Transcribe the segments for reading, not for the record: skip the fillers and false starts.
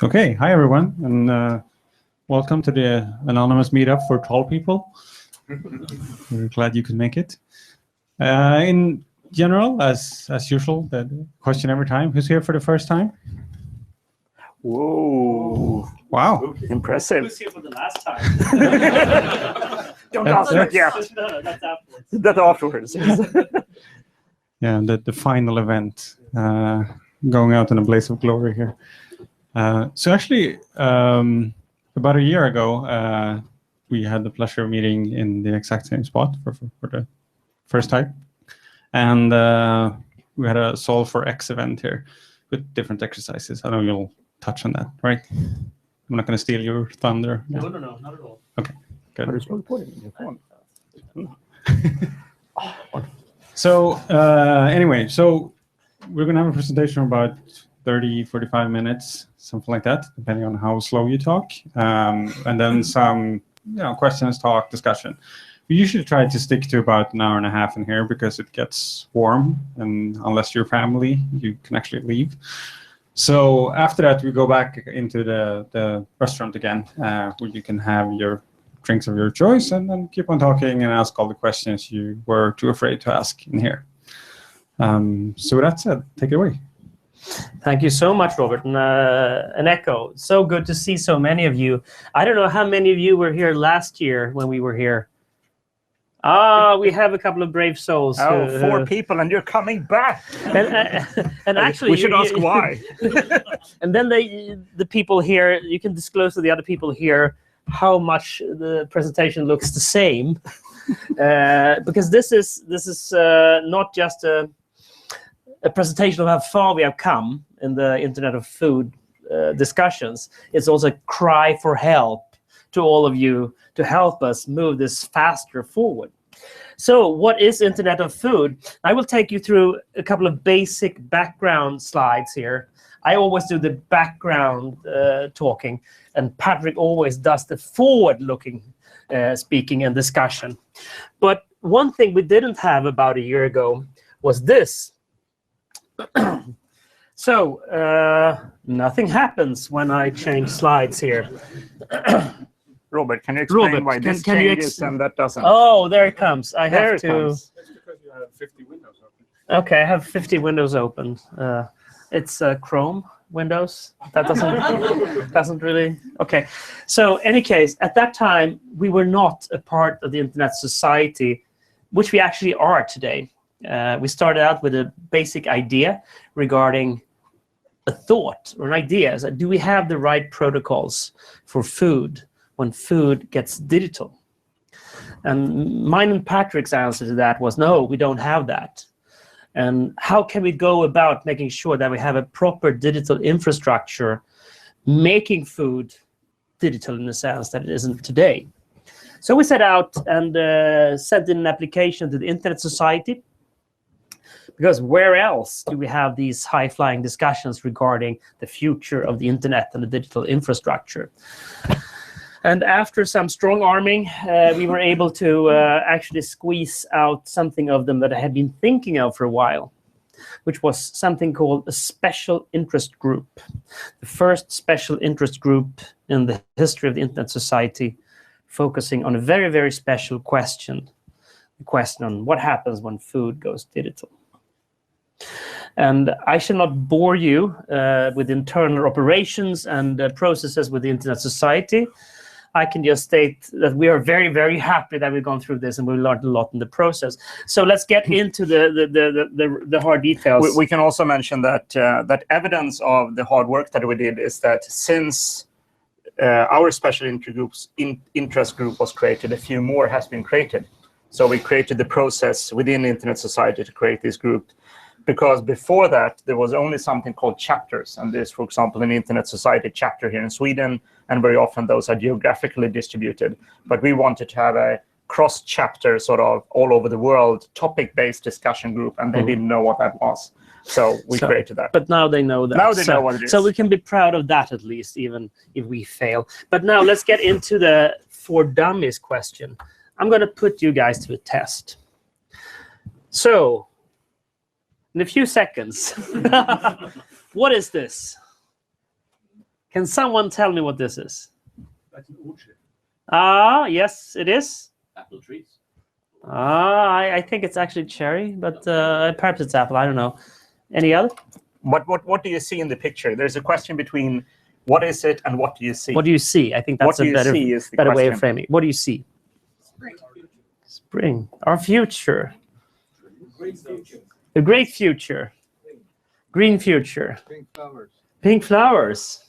Okay, hi everyone, and welcome to the anonymous meetup for tall people. We're glad you could make it. In general, as usual, the question every time: who's here for the first time? Whoa! Wow! Okay. Impressive. Who's here for the last time? Don't answer it yet. No, that's afterwards. That afterwards. Yeah, the final event, going out in a blaze of glory here. So actually, about a year ago, we had the pleasure of meeting in the exact same spot for the first time. And we had a Solve for X event here with different exercises. I know you'll touch on that, right? I'm not going to steal your thunder. No, not at all. Okay, good. Are you still recording your phone? So anyway, so we're going to have a presentation about 30, 45 minutes, something like that, depending on how slow you talk. And then some questions, talk, discussion. We usually try to stick to about an hour and a half in here because it gets warm, and unless you're family, you can actually leave. So after that, we go back into the restaurant again, where you can have your drinks of your choice and then keep on talking and ask all the questions you were too afraid to ask in here. So with that said, take it away. Thank you so much, Robert. And an echo. So good to see so many of you. I don't know how many of you were here last year when we were here. We have a couple of brave souls. Oh, 4 people, and you're coming back. And actually, we should ask why. And then the people here, you can disclose to the other people here how much the presentation looks the same, because this is not just a presentation of how far we have come in the Internet of Food discussions. It's also a cry for help to all of you to help us move this faster forward. So what is Internet of Food? I will take you through a couple of basic background slides here. I always do the background talking, and Patrick always does the forward-looking speaking and discussion. But one thing we didn't have about a year ago was this. So nothing happens when I change slides here. Robert, can you explain why this changes and that doesn't? Oh, there it comes. I there have to. Comes. That's because you have 50 windows open. Okay, I have 50 windows open. It's Chrome Windows. That doesn't really. Okay. So, any case, at that time we were not a part of the Internet Society, which we actually are today. We started out with a basic idea regarding a thought or an idea. So do we have the right protocols for food when food gets digital? And mine and Patrick's answer to that was, no, we don't have that. And how can we go about making sure that we have a proper digital infrastructure, making food digital in the sense that it isn't today? So we set out and sent in an application to the Internet Society, because where else do we have these high-flying discussions regarding the future of the Internet and the digital infrastructure? And after some strong arming, we were able to actually squeeze out something of them that I had been thinking of for a while, which was something called a special interest group. The first special interest group in the history of the Internet Society, focusing on a very, very special question, the question on what happens when food goes digital. And I shall not bore you with internal operations and processes with the Internet Society. I can just state that we are very, very happy that we've gone through this and we learned a lot in the process. So let's get into the hard details. We can also mention that that evidence of the hard work that we did is that since our special interest group was created, a few more has been created. So we created the process within the Internet Society to create this group. Because before that, there was only something called chapters. And there's, for example, an Internet Society chapter here in Sweden, and very often those are geographically distributed. But we wanted to have a cross-chapter, sort of all over the world, topic-based discussion group, and they didn't know what that was. So we created that. But now they know that. Now they know what it is. So we can be proud of that at least, even if we fail. But now let's get into the for dummies question. I'm going to put you guys to a test. So, in a few seconds, what is this? Can someone tell me what this is? That's an orchard. Yes, it is. Apple trees. I think it's actually cherry, but perhaps it's apple. I don't know. Any other? What do you see in the picture? There's a question between what is it and what do you see? What do you see? I think that's a better way of framing. What do you see? Spring. Spring. Our future. Great future. The great future. Green future. Pink flowers. Pink flowers.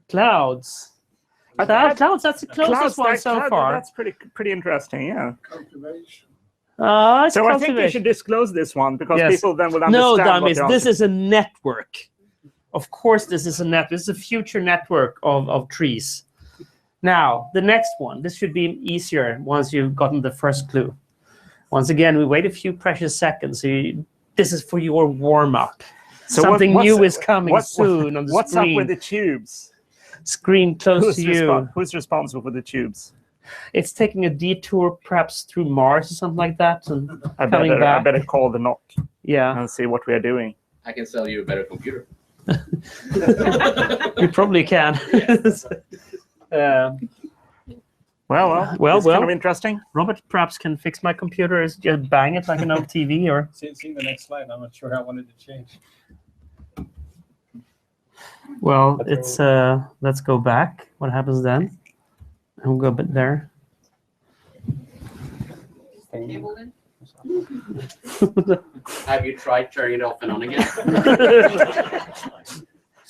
Clouds. Clouds, that's the closest one so far. That's pretty interesting, yeah. Cultivation. So I think we should disclose this one because people then will understand. No, dummies, this is a network. Of course, this is a network. This is a future network of trees. Now, the next one. This should be easier once you've gotten the first clue. Once again, we wait a few precious seconds. This is for your warm-up. So something new is coming soon on the screen. What's up with the tubes? Screen close to you. Who's responsible for the tubes? It's taking a detour, perhaps through Mars or something like that, and coming back. I better call the knock. Yeah. And see what we are doing. I can sell you a better computer. You probably can. Well, it's kind of interesting. Robert perhaps can fix my computer. Just bang it like an old TV, or. Seeing the next slide, I'm not sure how I wanted to change. Well, it's let's go back. What happens then? I'll go a bit there. Have you tried turning it off and on again?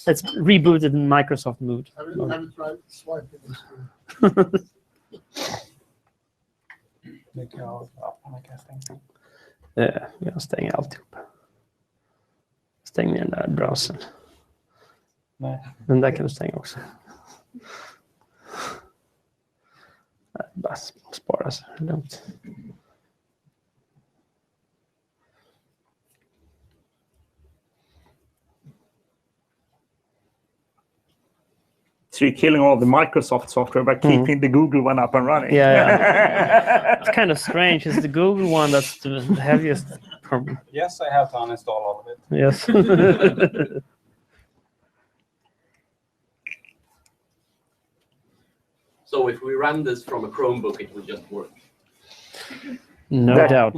It's rebooted in Microsoft mode. Have you tried swiping the screen? Jag stänger alltihop. Stäng ner den där browsern. Nej. Den där kan du stänga också. Bara spara så lugnt. So you're killing all the Microsoft software by keeping the Google one up and running. Yeah. It's kind of strange. It's the Google one that's the heaviest problem. Yes, I have to uninstall all of it. Yes. So if we run this from a Chromebook, it will just work. No doubt.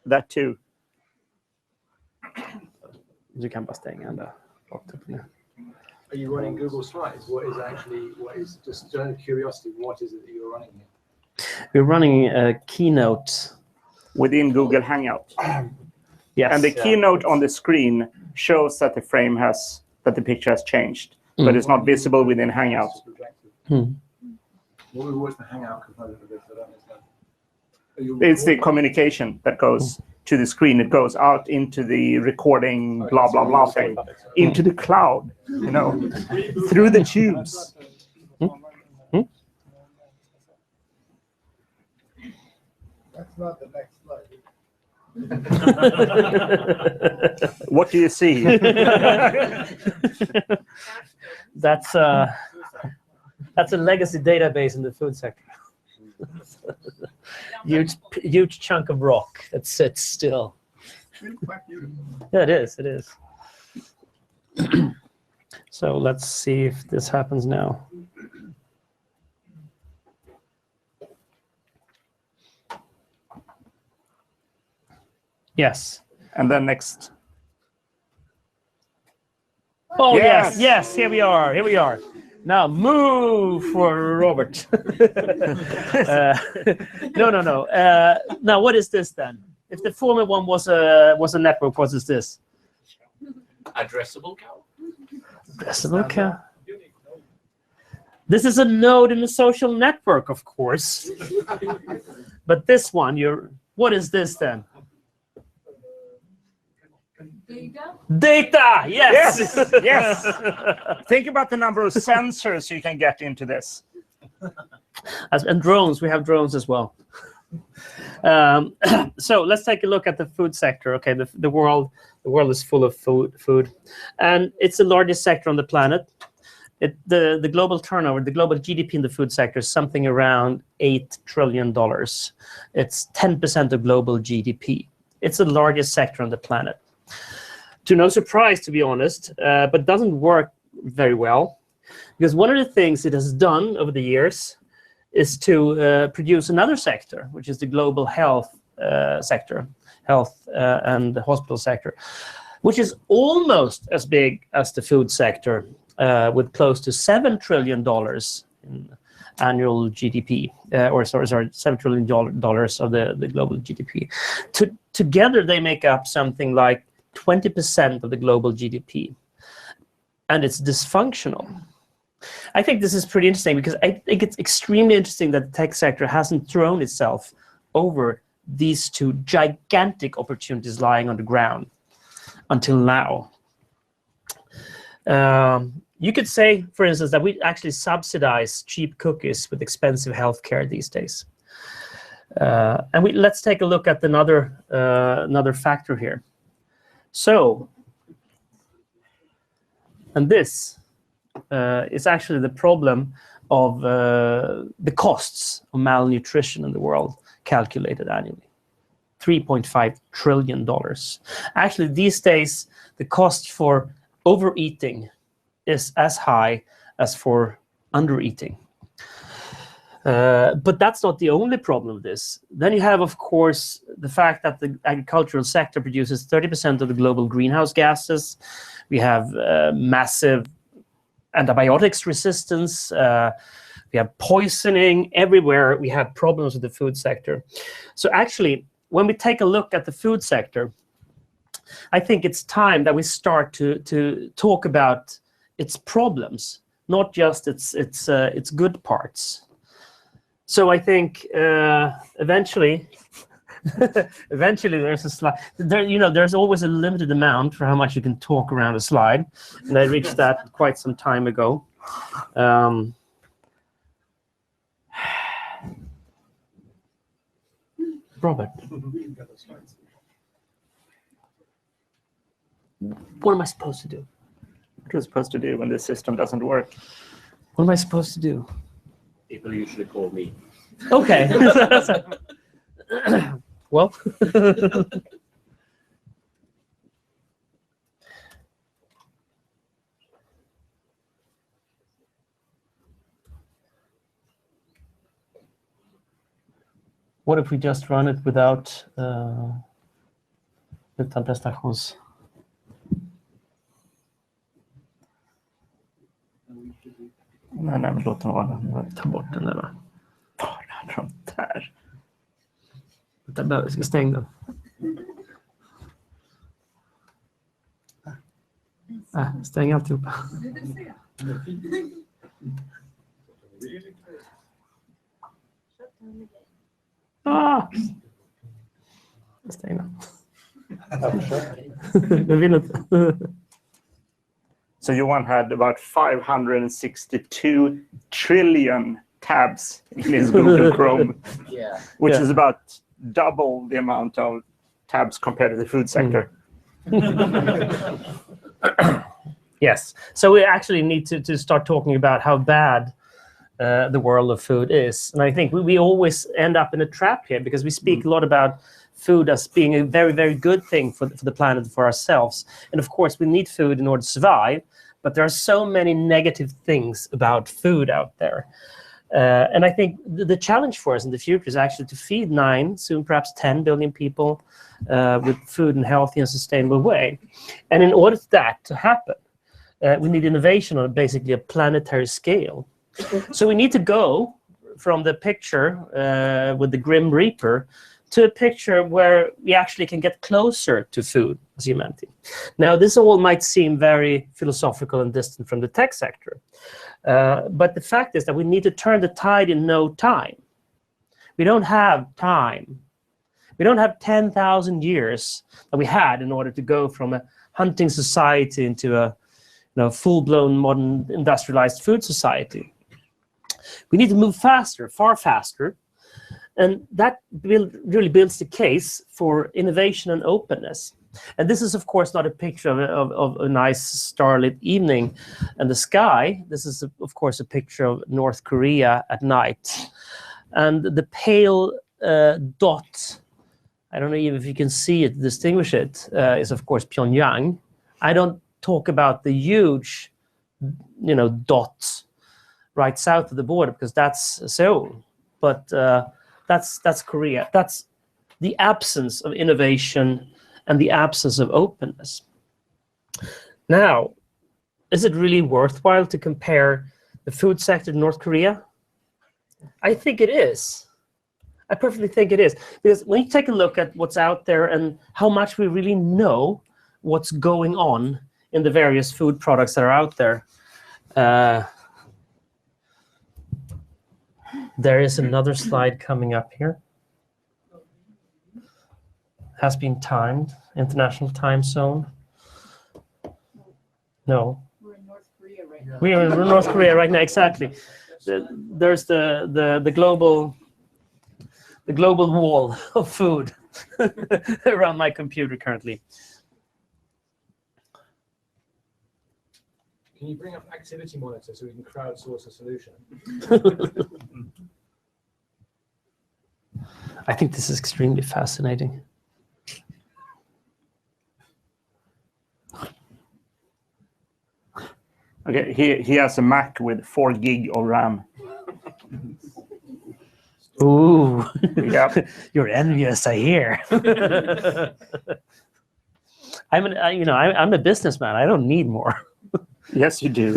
That too. Du kan bara stänga den där. Are you running Google Slides? What is just out of curiosity, what is it that you're running here? We're running a keynote within Google Hangout. Yes. And the keynote on the screen shows that the picture has changed, but it's not visible within Hangout. What's the Hangout component of this? I don't understand. It's the communication that goes to the screen. It goes out into the recording, blah, blah, blah thing, into the cloud, through the tubes. That's not the next slide. What do you see? That's a legacy database in the food sector. huge chunk of rock that sits still. Yeah, it is. It is. So let's see if this happens now. Yes. And then next. Oh, yes. Here we are. Now move for Robert. No. Now what is this then? If the former one was a network, what is this? Addressable cow. Addressable cow. This is a node in a social network, of course. But this one, what is this then? Data. Yes. Think about the number of sensors you can get into this. And drones. We have drones as well. So let's take a look at the food sector. Okay, the world is full of food, and it's the largest sector on the planet. The global turnover, the global GDP in the food sector is something around $8 trillion. It's 10% of global GDP. It's the largest sector on the planet. to no surprise, to be honest, but doesn't work very well. Because one of the things it has done over the years is to produce another sector, which is the global health sector, health and the hospital sector, which is almost as big as the food sector, with close to $7 trillion in annual GDP, $7 trillion of the global GDP. Together, they make up something like 20% of the global GDP, and it's dysfunctional. I think this is pretty interesting because I think it's extremely interesting that the tech sector hasn't thrown itself over these two gigantic opportunities lying on the ground until now. You could say, for instance, that we actually subsidize cheap cookies with expensive healthcare these days. And let's take a look at another factor here. So, and this is actually the problem of the costs of malnutrition in the world calculated annually. $3.5 trillion. Actually, these days, the cost for overeating is as high as for undereating. But that's not the only problem with this. Then you have, of course, the fact that the agricultural sector produces 30% of the global greenhouse gases. We have massive antibiotics resistance. We have poisoning everywhere. We have problems with the food sector. So actually, when we take a look at the food sector, I think it's time that we start to talk about its problems, not just its good parts. So I think eventually there's a slide. There's always a limited amount for how much you can talk around a slide, and I reached that quite some time ago. Robert, what am I supposed to do? What are you supposed to do when the system doesn't work? What am I supposed to do? People usually call me. Okay. Well. What if we just run it without utan prestations? Nej, men låt den vara. Ta bort den där, va? Bara de där. Jag ska stänga den. Stäng alltihopa. Stäng den. Jag vill inte. So Johan had about 562 trillion tabs in his Google Chrome, which is about double the amount of tabs compared to the food sector. Yes. So we actually need to start talking about how bad the world of food is. And I think we always end up in a trap here because we speak a lot about food as being a very, very good thing for the planet, for ourselves. And of course, we need food in order to survive. But there are so many negative things about food out there. And I think the challenge for us in the future is actually to feed 9, soon perhaps 10 billion people with food in a healthy and sustainable way. And in order for that to happen, we need innovation on basically a planetary scale. So we need to go from the picture with the Grim Reaper to a picture where we actually can get closer to food as humanity. Now, this all might seem very philosophical and distant from the tech sector. But the fact is that we need to turn the tide in no time. We don't have time. We don't have 10,000 years that we had in order to go from a hunting society into a full-blown modern industrialized food society. We need to move faster, far faster. And that really builds the case for innovation and openness. And this is, of course, not a picture of a nice starlit evening and the sky. This is, of course, a picture of North Korea at night. And the pale dot, I don't know even if you can see it, distinguish it, is, of course, Pyongyang. I don't talk about the huge, dots right south of the border, because that's Seoul. But that's Korea. That's the absence of innovation and the absence of openness. Now, is it really worthwhile to compare the food sector to North Korea? I think it is. I perfectly think it is. Because when you take a look at what's out there and how much we really know what's going on in the various food products that are out there, there is another slide coming up here. Has been timed, international time zone. No. We're in North Korea right now. We are in North Korea right now, exactly. There's the global wall of food around my computer currently. Can you bring up activity monitor so we can crowdsource a solution? I think this is extremely fascinating. Okay, he has a Mac with 4 gig of RAM. Ooh, Yeah. you're envious, I hear. I'm a businessman. I don't need more. Yes, you do.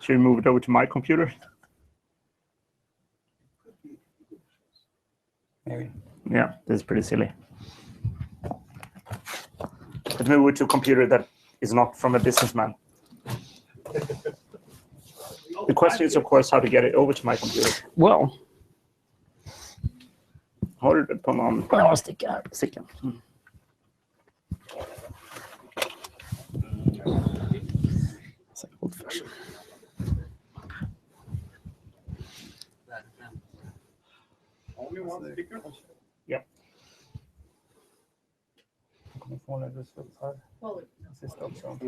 Should we move it over to my computer? Maybe. Yeah, this is pretty silly. Let's move it to a computer that is not from a businessman. The question is, of course, how to get it over to my computer. Well, Håller det på någon? I'll stick out. It's like old fashioned. Only one speaker? Yep. kommer få när du slutar. Sista också.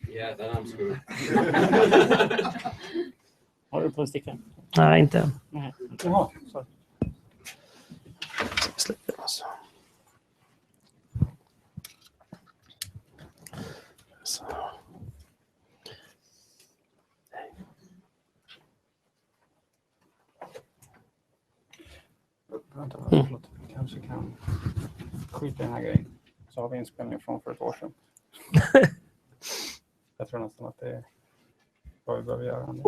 Yeah, then I'm screwed. Har du på en sticka? Nej, inte än. Jaha, sorry. Släpper alltså. Så. Vänta, förlåt. Kanske kan skita i den här grejen. Så har vi inspelning från för ett år sedan. Jag tror nästan att det är vad vi behöver göra nu.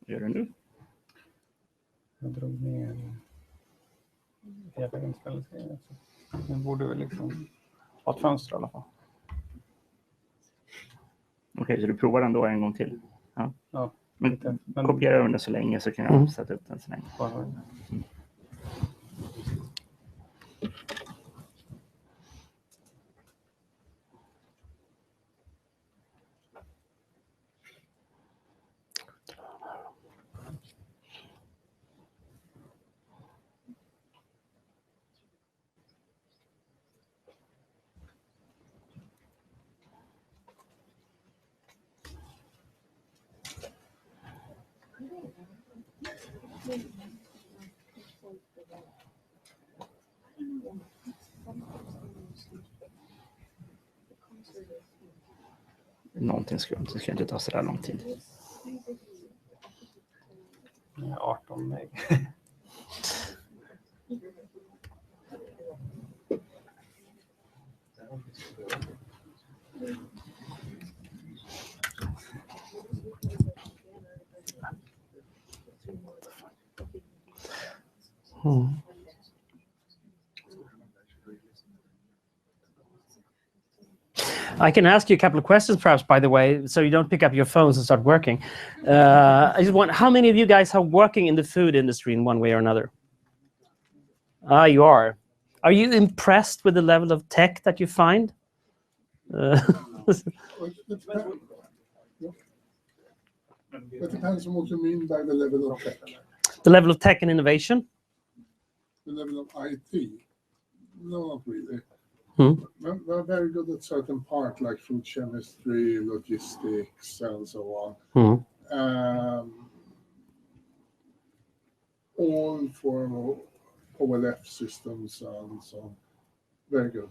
Gör det nu? Jag drog ner hela inspelningsgrejen. Nu borde vi liksom ha ett fönster i alla fall. Okej, så du provar den då en gång till? Ja. Ja, Men kopiera över den så länge så kan jag sätta upp den så länge. Någonting skumt, det ska inte ta så där lång tid. 18 meg. I can ask you a couple of questions, perhaps, by the way, so you don't pick up your phones and start working. I just want, how many of you guys are working in the food industry in one way or another? You are. Are you impressed with the level of tech that you find? It depends on what you mean by the level of tech. The level of tech and innovation? The level of IT? No, not really. We're very good at certain part, like food chemistry, logistics, and so on. All for OLF systems and so on. Very good.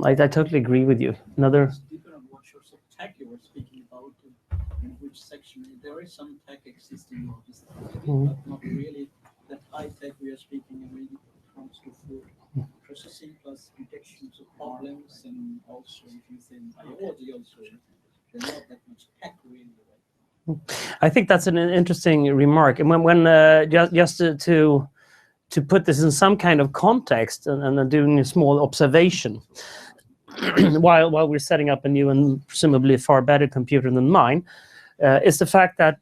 I totally agree with you. Another. It's depending on what sorts of tech you were speaking about, in which section. There is some tech existing, but not really that high tech we are speaking when it comes to food processing plus detections of problems, and also if you think biology also, there's not that much tech really. I think that's an interesting remark. And when just to put this in some kind of context and doing a small observation while we're setting up a new and presumably far better computer than mine, is the fact that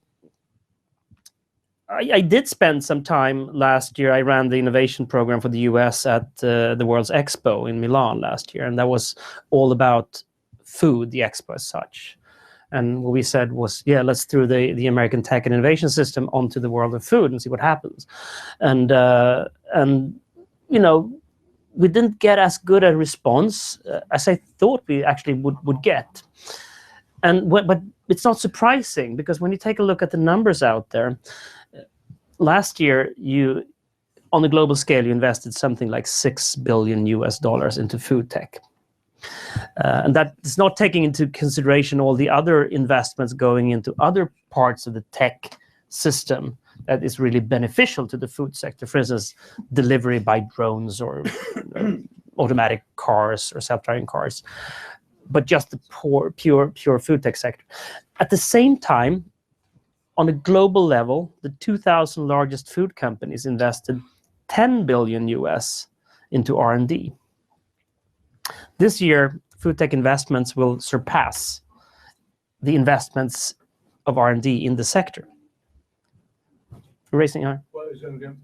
I did spend some time last year. I ran the innovation program for the US at the World's Expo in Milan last year, and that was all about food, the expo as such. And what we said was, yeah, let's throw the American tech and innovation system onto the world of food and see what happens. And you know, we didn't get as good a response as I thought we actually would get. And but it's not surprising, because when you take a look at the numbers out there, last year on the global scale you invested something like $6 billion into food tech. And that is not taking into consideration all the other investments going into other parts of the tech system that is really beneficial to the food sector. For instance, delivery by drones or automatic cars or self-driving cars, but just the pure food tech sector. At the same time, on a global level, the 2,000 largest food companies invested $10 billion into R&D. This year, food tech investments will surpass the investments of R&D in the sector. Raising your. Well, I was going to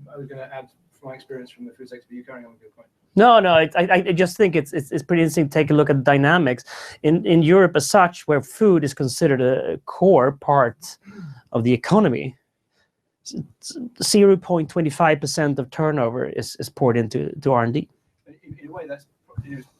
add from my experience from the food sector, but you carrying on with your point. No, I just think it's pretty interesting to take a look at the dynamics in Europe as such, where food is considered a core part of the economy. 0.25% of turnover is poured into R&D. In a way, that's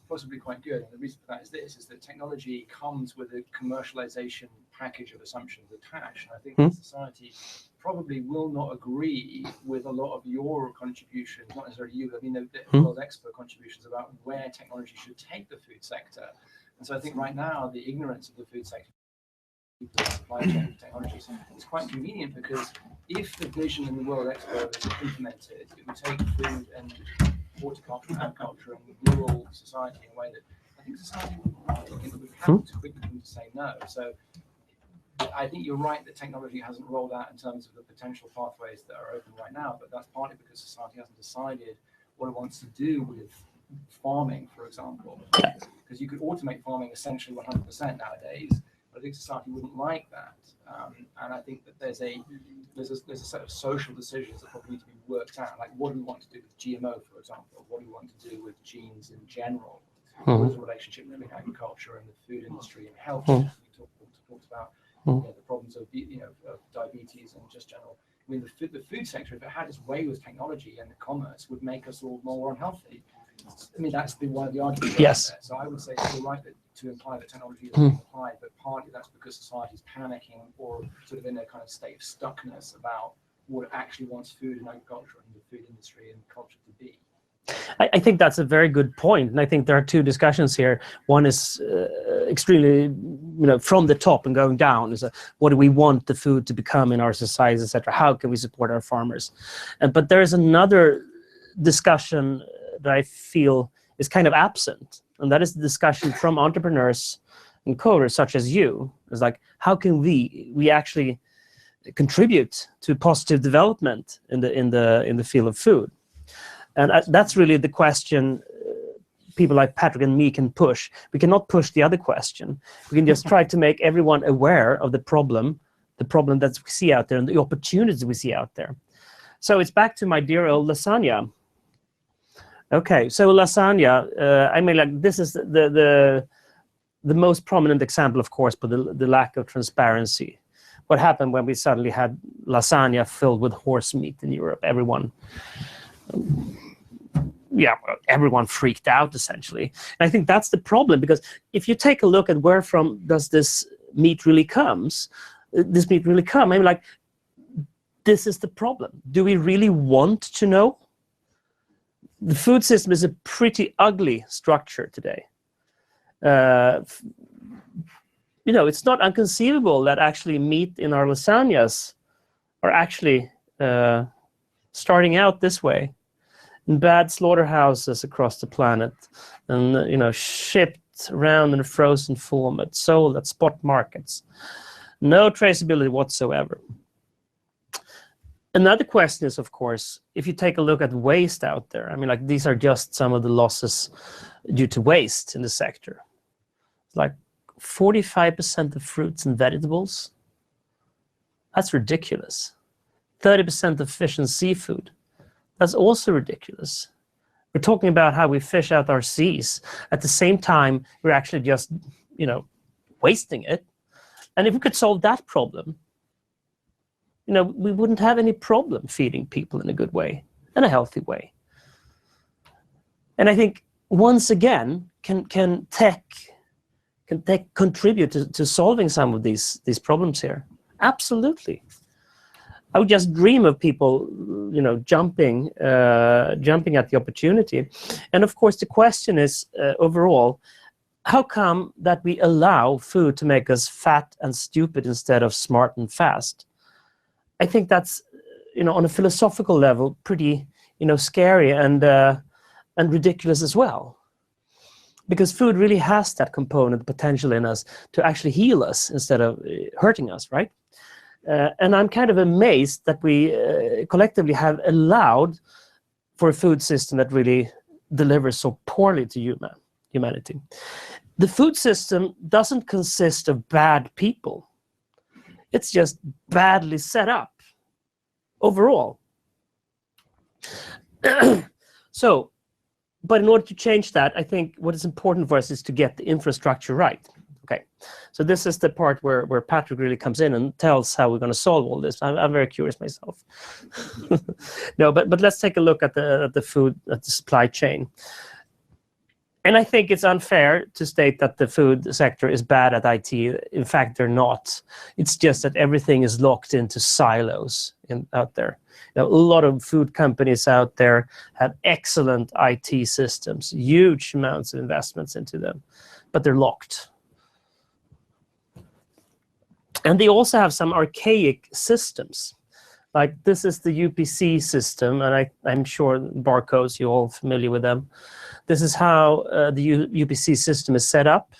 possibly quite good. And the reason for that is that technology comes with a commercialization package of assumptions attached. And I think that society probably will not agree with a lot of your contributions, not necessarily you, but I mean the World Expo contributions about where technology should take the food sector. And so I think right now the ignorance of the food sector, supply chain technologies, is quite convenient, because if the vision in the World Expo is implemented, it will take food and horticulture, agriculture, and rural society in a way that I think society would have to quickly to say no. So I think you're right that technology hasn't rolled out in terms of the potential pathways that are open right now, but that's partly because society hasn't decided what it wants to do with farming, for example. Because you could automate farming essentially 100% nowadays, but I think society wouldn't like that. And I think that there's a set of social decisions that probably need to be worked out. Like, what do we want to do with GMO, for example? What do we want to do with genes in general? What is the relationship between agriculture and the food industry and health? We talked about the problems of of diabetes and just general. I mean, the food sector, if it had its way with technology and the commerce, would make us all more unhealthy. I mean, that's one of the arguments. Yes. There. So I would say you're right to imply that technology is being applied, but partly that's because society's panicking or sort of in a kind of state of stuckness about what it actually wants food and agriculture and the food industry and culture to be. I think that's a very good point, and I think there are two discussions here. One is extremely, from the top and going down. Is what do we want the food to become in our societies, etc. How can we support our farmers? But there is another discussion that I feel is kind of absent, and that is the discussion from entrepreneurs and coders such as you. It's like, how can we actually contribute to positive development in the field of food? And that's really the question people like Patrick and me can push. We cannot push the other question. We can just try to make everyone aware of the problem that we see out there and the opportunities we see out there. So it's back to my dear old lasagna. Okay, so lasagna, I mean, like, this is the most prominent example, of course, but the lack of transparency. What happened when we suddenly had lasagna filled with horse meat in Europe? Everyone yeah, well, everyone freaked out essentially. And I think that's the problem, because if you take a look at where from does this meat really come, I mean, like, this is the problem. Do we really want to know? The food system is a pretty ugly structure today. You know, it's not inconceivable that actually meat in our lasagnas are actually starting out this way, in bad slaughterhouses across the planet, and you know, shipped around in a frozen format, sold at spot markets. No traceability whatsoever. Another question is, of course, if you take a look at waste out there, I mean, like, these are just some of the losses due to waste in the sector. Like 45% of fruits and vegetables. That's ridiculous. 30% of fish and seafood. That's also ridiculous. We're talking about how we fish out our seas. At the same time, we're actually just, you know, wasting it. And if we could solve that problem, you know, we wouldn't have any problem feeding people in a good way, in a healthy way. And I think, once again, can tech contribute to solving some of these problems here? Absolutely. I would just dream of people, you know, jumping at the opportunity. And of course, the question is, overall, how come that we allow food to make us fat and stupid instead of smart and fast? I think that's, you know, on a philosophical level, pretty, you know, scary and ridiculous as well. Because food really has that component potential in us to actually heal us instead of hurting us, right? And I'm kind of amazed that we collectively have allowed for a food system that really delivers so poorly to humanity. The food system doesn't consist of bad people. It's just badly set up overall. So, but in order to change that, I think what is important for us is to get the infrastructure right. Okay, so this is the part where Patrick really comes in and tells how we're going to solve all this. I'm very curious myself. No, but let's take a look at the supply chain. And I think it's unfair to state that the food sector is bad at IT. In fact, they're not. It's just that everything is locked into silos out there. You know, a lot of food companies out there have excellent IT systems, huge amounts of investments into them, but they're locked. And they also have some archaic systems. Like, this is the UPC system, and I'm sure barcodes, you're all familiar with them. This is how the UPC system is set up.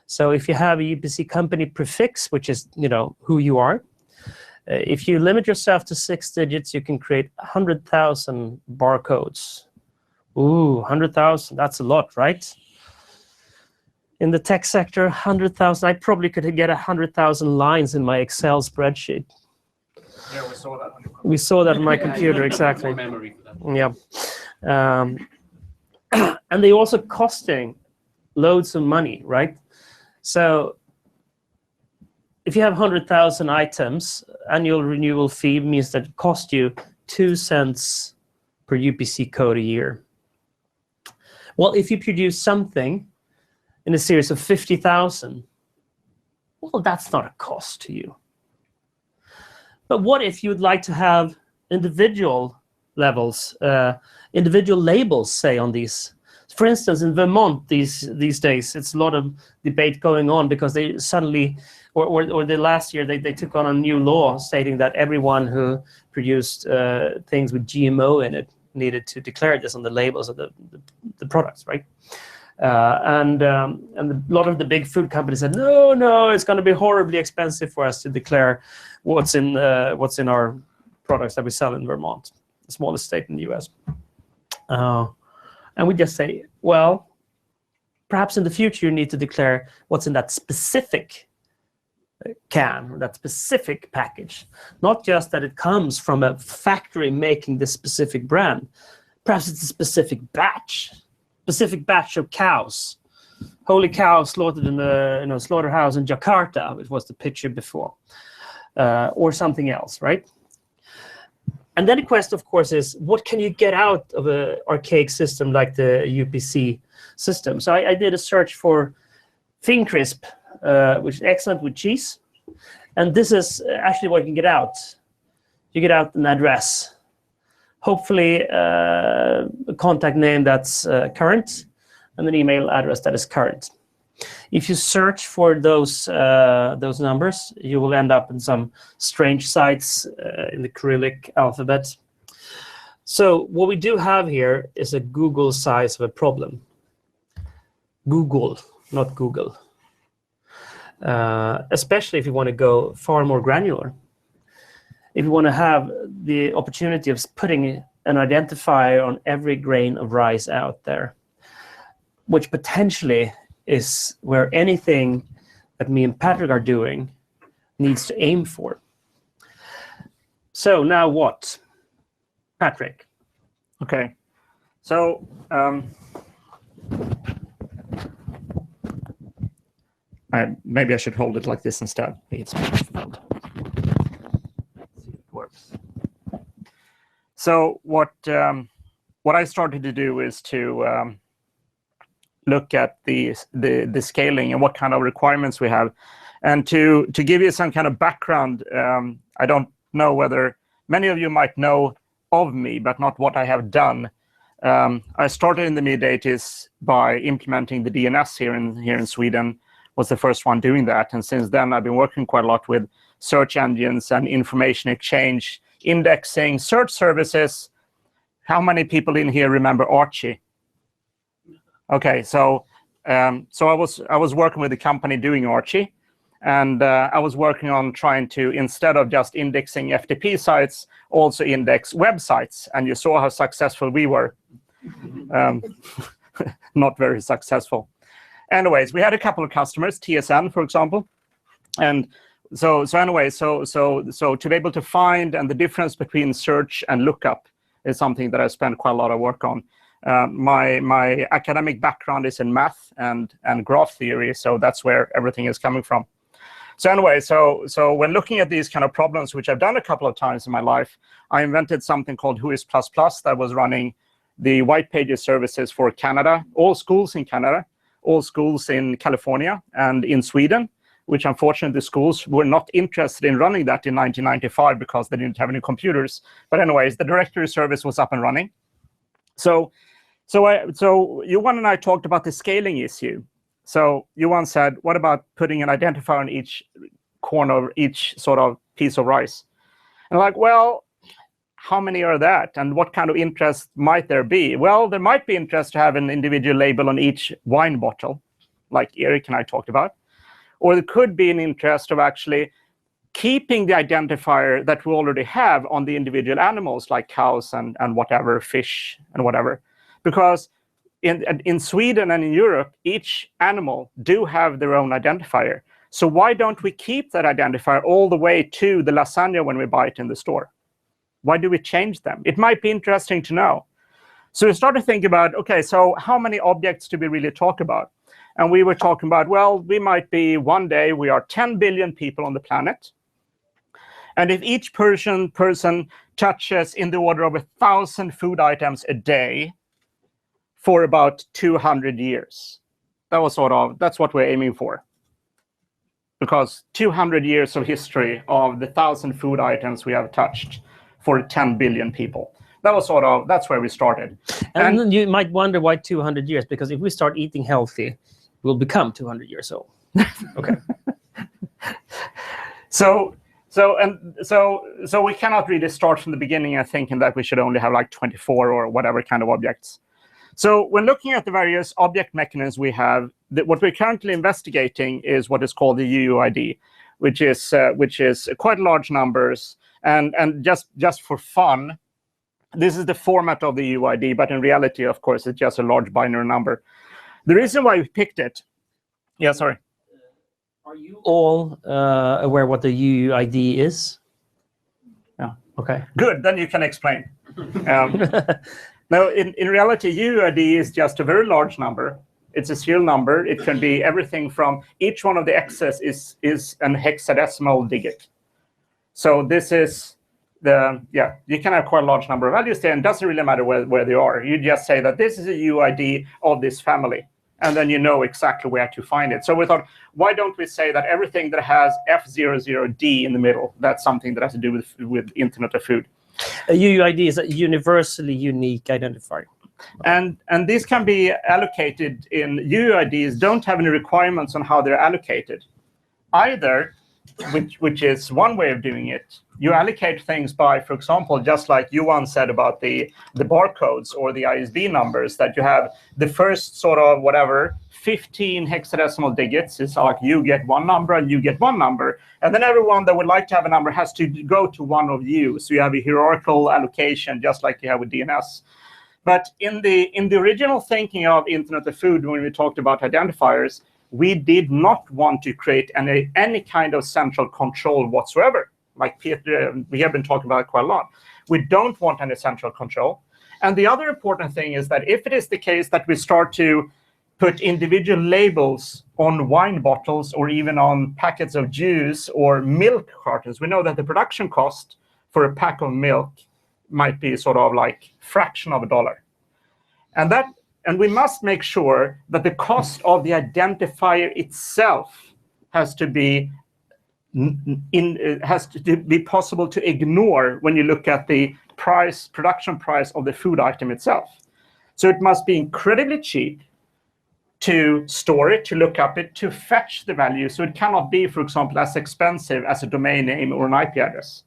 So if you have a UPC company prefix, which is, you know, who you are, if you limit yourself to 6 digits, you can create 100,000 barcodes. Ooh, 100,000, that's a lot, right? In the tech sector, 100,000, I probably could get 100,000 lines in my Excel spreadsheet. Yeah, we saw that. We saw that on my computer, exactly. More memory for that. Yeah. And they also costing loads of money, right? So if you have 100,000 items, annual renewal fee means that it costs you 2 cents per UPC code a year. Well, if you produce something in a series of 50,000, well, that's not a cost to you. But what if you would like to have individual levels, individual labels, say, on these? For instance, in Vermont these days, it's a lot of debate going on because they suddenly, or the last year, they took on a new law stating that everyone who produced things with GMO in it needed to declare this on the labels of the products, right? And a lot of the big food companies said, no, it's going to be horribly expensive for us to declare what's in our products that we sell in Vermont, the smallest state in the US. And we just say, well, perhaps in the future you need to declare what's in that specific can, or that specific package. Not just that it comes from a factory making this specific brand. Perhaps it's a specific batch of cows. Holy cow slaughtered in the slaughterhouse in Jakarta, which was the picture before. Or something else, right? And then the question, of course, is what can you get out of an archaic system like the UPC system? So I did a search for thin crisp, which is excellent with cheese. And this is actually what you can get out. You get out an address, hopefully a contact name that's current, and an email address that is current. If you search for those numbers, you will end up in some strange sites in the Cyrillic alphabet. So what we do have here is a Google size of a problem. Google, not Google. Especially if you want to go far more granular. If you want to have the opportunity of putting an identifier on every grain of rice out there, which potentially is where anything that me and Patrick are doing needs to aim for. So now what? Patrick. Okay. So maybe I should hold it like this instead. It's difficult. See if it works. So what I started to do is to look at the scaling and what kind of requirements we have, and to give you some kind of background. I don't know whether many of you might know of me, but not what I have done. I started in the mid-80s by implementing the DNS here in Sweden. Was the first one doing that, and since then I've been working quite a lot with search engines and information exchange, indexing, search services. How many people in here remember Archie? Okay, so I was working with a company doing Archie, and I was working on trying to, instead of just indexing FTP sites, also index websites, and you saw how successful we were. Not very successful. Anyways, we had a couple of customers, TSN, for example, and so to be able to find, and the difference between search and lookup is something that I spent quite a lot of work on. My academic background is in math and graph theory, so that's where everything is coming from. So anyway, so when looking at these kind of problems, which I've done a couple of times in my life, I invented something called Whois++ that was running the white pages services for Canada, all schools in Canada, all schools in California and in Sweden, which unfortunately the schools were not interested in running that in 1995 because they didn't have any computers. But anyways, the directory service was up and running. So Johan and I talked about the scaling issue. So Johan said, what about putting an identifier on each corner of each sort of piece of rice? And I'm like, well, how many are that? And what kind of interest might there be? Well, there might be interest to have an individual label on each wine bottle, like Eric and I talked about. Or there could be an interest of actually keeping the identifier that we already have on the individual animals, like cows and whatever, fish and whatever. Because in Sweden and in Europe, each animal do have their own identifier. So why don't we keep that identifier all the way to the lasagna when we buy it in the store? Why do we change them? It might be interesting to know. So we started to think about, okay, so how many objects do we really talk about? And we were talking about, well, we might be, one day, we are 10 billion people on the planet. And if each person touches in the order of 1,000 food items a day for about 200 years, that's what we're aiming for. Because 200 years of history of the 1,000 food items we have touched for 10 billion people. That's where we started. And then you might wonder why 200 years, because if we start eating healthy, we'll become 200 years old. Okay. So we cannot really start from the beginning and thinking that we should only have like 24 or whatever kind of objects. So when looking at the various object mechanisms we have, what we're currently investigating is what is called the UUID, which is quite large numbers. And just for fun, this is the format of the UUID, but in reality, of course, it's just a large binary number. The reason why we picked it, yeah, sorry. Are you all aware what the UUID is? Yeah. Okay. Good, then you can explain. Now, in reality, UUID is just a very large number. It's a serial number. It can be everything from each one of the X's is an hexadecimal digit. So this is you can have quite a large number of values there, and it doesn't really matter where they are. You just say that this is a UID of this family, and then you know exactly where to find it. So we thought, why don't we say that everything that has F00D in the middle, that's something that has to do with Internet of Food. A UUID is a universally unique identifier. And these can be allocated in UUIDs, don't have any requirements on how they're allocated. Either, which is one way of doing it, you allocate things by, for example, just like Johan said about the barcodes or the ISB numbers, that you have the first sort of whatever 15 hexadecimal digits is like you get one number and you get one number, and then everyone that would like to have a number has to go to one of you. So you have a hierarchical allocation, just like you have with DNS. But in the original thinking of Internet of Food, when we talked about identifiers, we did not want to create any kind of central control whatsoever. Like Peter, we have been talking about it quite a lot. We don't want any central control. And the other important thing is that if it is the case that we start to put individual labels on wine bottles or even on packets of juice or milk cartons, we know that the production cost for a pack of milk might be sort of like fraction of $1. And we must make sure that the cost of the identifier itself has to be possible to ignore when you look at the production price of the food item itself. So it must be incredibly cheap to store it, to look up it, to fetch the value. So it cannot be, for example, as expensive as a domain name or an IP address.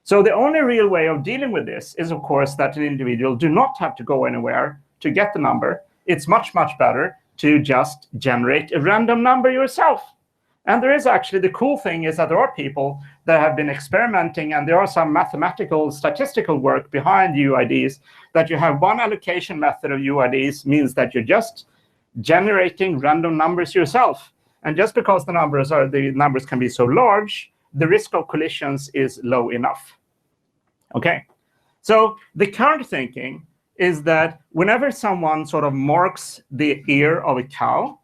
So the only real way of dealing with this is, of course, that an individual do not have to go anywhere to get the number. It's much, much better to just generate a random number yourself. And there is actually, the cool thing is that there are people that have been experimenting, and there are some mathematical, statistical work behind UIDs, that you have one allocation method of UIDs means that you're just generating random numbers yourself. And just because the numbers can be so large, the risk of collisions is low enough. Okay, so the current thinking is that whenever someone sort of marks the ear of a cow,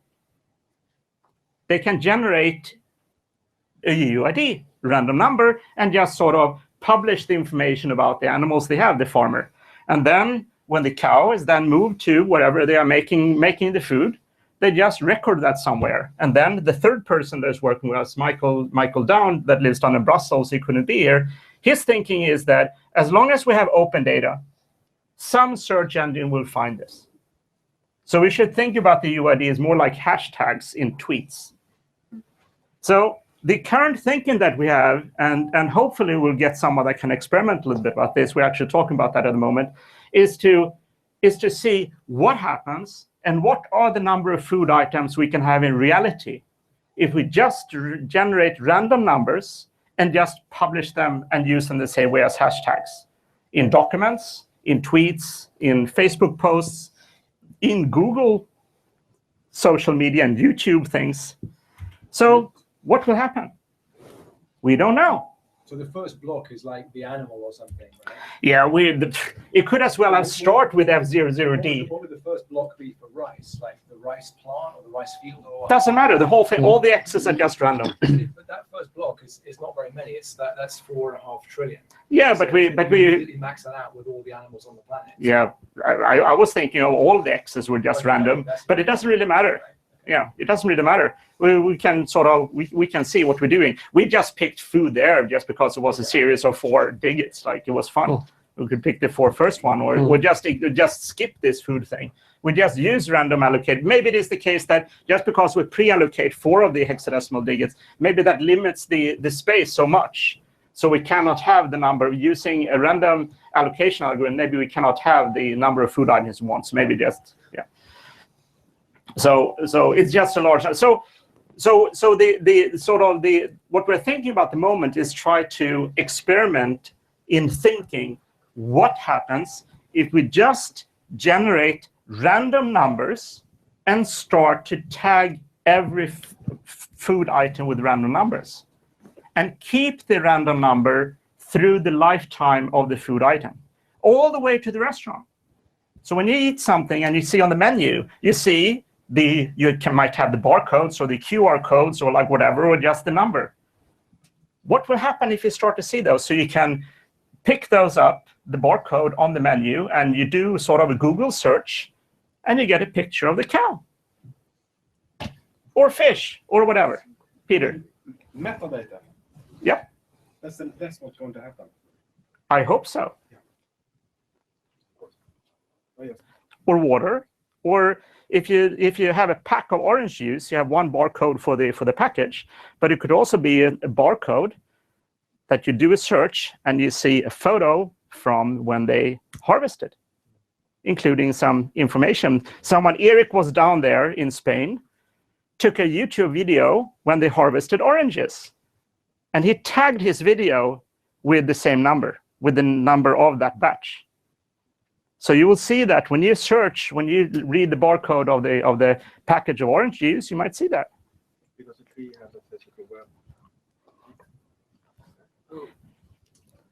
they can generate a UID, random number, and just sort of publish the information about the animals they have, the farmer. And then when the cow is then moved to wherever they are making the food, they just record that somewhere. And then the third person that's working with us, Michael Down, that lives down in Brussels, he couldn't be here. His thinking is that as long as we have open data, some search engine will find this. So we should think about the UID as more like hashtags in tweets. So the current thinking that we have, and hopefully we'll get someone that can experiment a little bit about this, we're actually talking about that at the moment, is to see what happens and what are the number of food items we can have in reality if we just generate random numbers and just publish them and use them the same way as hashtags in documents, in tweets, in Facebook posts, in Google social media and YouTube things. So what will happen? We don't know. So the first block is like the animal or something, right? Yeah, it could as well have start with F00D. What would the first block be for rice? Like the rice plant or the rice field? Or doesn't matter. The whole thing, all the X's are just random. But that first block is not very many. That's 4.5 trillion. Yeah, so but we really max that out with all the animals on the planet. Yeah, I was thinking of all the X's were just random, but it doesn't really matter. Yeah, it doesn't really matter. We can sort of we can see what we're doing. We just picked food there just because it was a series of 4 digits. Like it was fun. Oh. We could pick the first one, or we just skip this food thing. We just use random allocate. Maybe it is the case that just because we pre-allocate 4 of the hexadecimal digits, maybe that limits the space so much, so we cannot have the number using a random allocation algorithm. Maybe we cannot have the number of food items we want. So maybe just So it's just a large. So the sort of what we're thinking about at the moment is try to experiment in thinking what happens if we just generate random numbers and start to tag every food item with random numbers and keep the random number through the lifetime of the food item, all the way to the restaurant. So when you eat something and you see on the menu, you see might have the barcodes or the QR codes or like whatever, or just the number. What will happen if you start to see those? So you can pick those up, the barcode on the menu, and you do sort of a Google search, and you get a picture of the cow. Or fish, or whatever. Peter? Metadata. Yep. That's what's going to happen. I hope so. Yeah. Oh, yes. Or water. Or if you have a pack of orange juice, you have one barcode for the package, but it could also be a barcode that you do a search and you see a photo from when they harvested, including some information. Eric was down there in Spain, took a YouTube video when they harvested oranges, and he tagged his video with the same number, with the number of that batch. So you will see that when you search, when you read the barcode of the package of orange juice, you might see that. Because the tree has a physical web.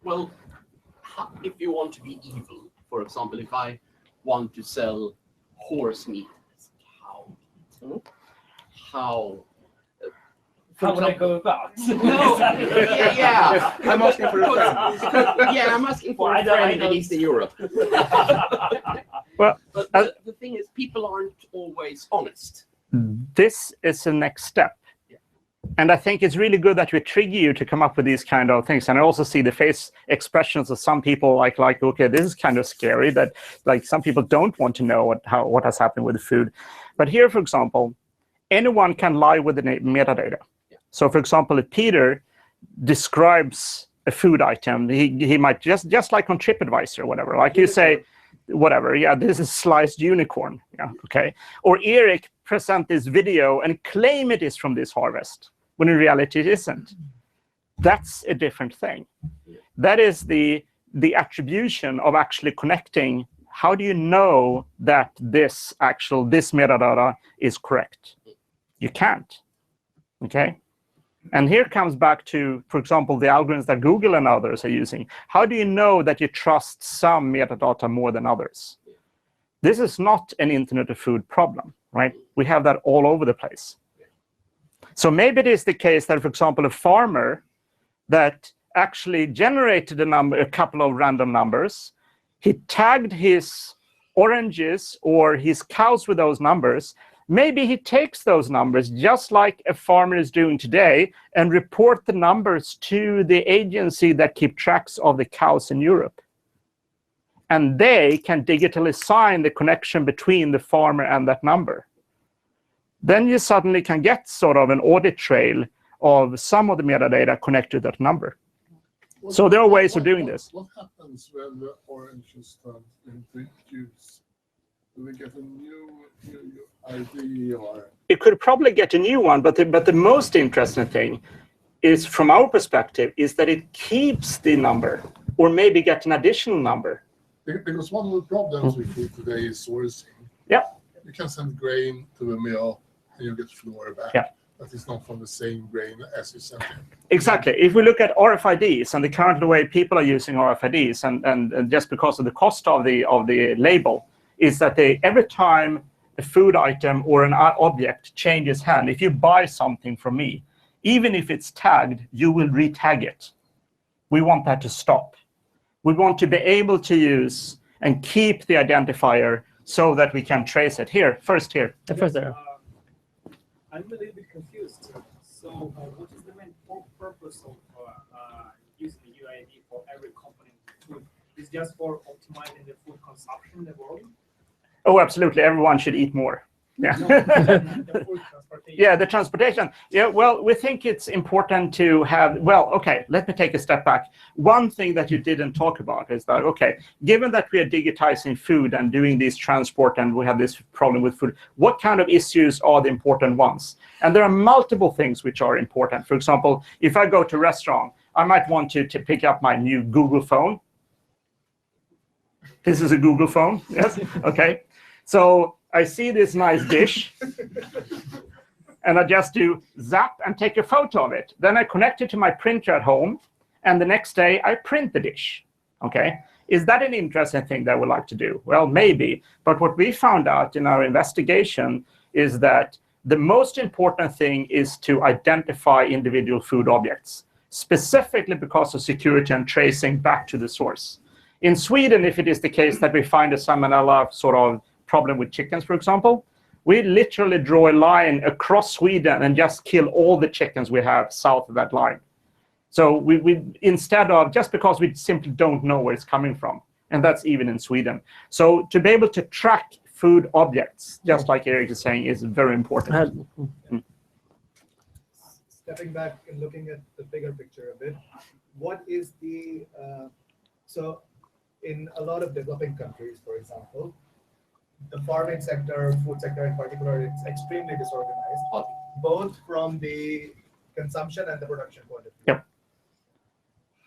Well, if you want to be evil, for example, if I want to sell horse meat, how would I go about? No, yeah. I'm asking for a friend. Yeah, I'm asking for Well, a friend in Eastern Europe. Well, but the thing is, people aren't always honest. This is the next step. And I think it's really good that we trigger you to come up with these kind of things. And I also see the face expressions of some people like, okay, this is kind of scary, that like some people don't want to know what has happened with the food. But here, for example, anyone can lie with the metadata. So for example, if Peter describes a food item, he might just like on TripAdvisor or whatever, like you say, whatever, yeah, this is sliced unicorn, yeah, okay. Or Eric present this video and claim it is from this harvest, when in reality it isn't. That's a different thing. That is the attribution of actually connecting. How do you know that this metadata is correct? You can't, okay? And here comes back to, for example, the algorithms that Google and others are using. How do you know that you trust some metadata more than others? This is not an Internet of Food problem, right? We have that all over the place. So maybe it is the case that, for example, a farmer that actually generated a couple of random numbers, he tagged his oranges or his cows with those numbers. Maybe he takes those numbers, just like a farmer is doing today, and report the numbers to the agency that keep tracks of the cows in Europe. And they can digitally sign the connection between the farmer and that number. Then you suddenly can get sort of an audit trail of some of the metadata connected to that number. So there are ways of doing this. What happens when the oranges turn into juice? Do we get a new ID or? It could probably get a new one, but the most interesting thing is, from our perspective, is that it keeps the number, or maybe get an additional number. Because one of the problems with food today is sourcing. Yeah. You can send grain to the mill and you get flour back. Yeah. But it's not from the same grain as you sent it. Exactly. If we look at RFIDs and the current way people are using RFIDs, and just because of the cost of the label, is that every time a food item or an object changes hand, if you buy something from me, even if it's tagged, you will re-tag it. We want that to stop. We want to be able to use and keep the identifier so that we can trace it. First here. First there. I'm a little bit confused. So what is the main purpose of using the UID for every component of food? Is just for optimizing the food consumption in the world? Oh, absolutely. Everyone should eat more. Yeah. The food transportation. Yeah, the transportation. Yeah, well, we think it's important to have, well, okay, let me take a step back. One thing that you didn't talk about is that, okay, given that we are digitizing food and doing this transport and we have this problem with food, what kind of issues are the important ones? And there are multiple things which are important. For example, if I go to a restaurant, I might want to pick up my new Google phone. This is a Google phone, yes, okay. So I see this nice dish, and I just do zap and take a photo of it. Then I connect it to my printer at home, and the next day I print the dish, okay? Is that an interesting thing that I would like to do? Well, maybe, but what we found out in our investigation is that the most important thing is to identify individual food objects. specifically because of security and tracing back to the source. In Sweden, if it is the case that we find a salmonella sort of problem with chickens, for example, we literally draw a line across Sweden and just kill all the chickens we have south of that line. So we instead of, just because we simply don't know where it's coming from, and that's even in Sweden. So to be able to track food objects, just like Eric is saying, is very important. Stepping back and looking at the bigger picture a bit, what is the, so in a lot of developing countries, for example, the farming sector, food sector in particular, it's extremely disorganized, both from the consumption and the production point of view. Yep.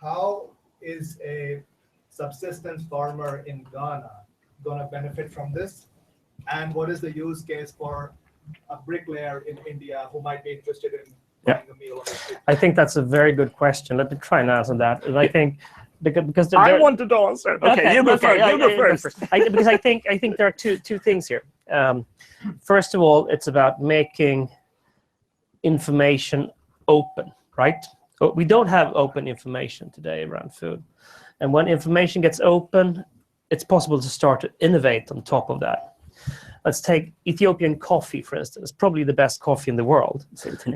How is a subsistence farmer in Ghana going to benefit from this? And what is the use case for a bricklayer in India who might be interested in buying a meal on the street? I think that's a very good question. Let me try and answer that. And I think because I wanted to answer. Okay, you go first. You go first. Because I think there are two things here. First of all, it's about making information open, right? We don't have open information today around food. And when information gets open, it's possible to start to innovate on top of that. Let's take Ethiopian coffee, for instance, probably the best coffee in the world.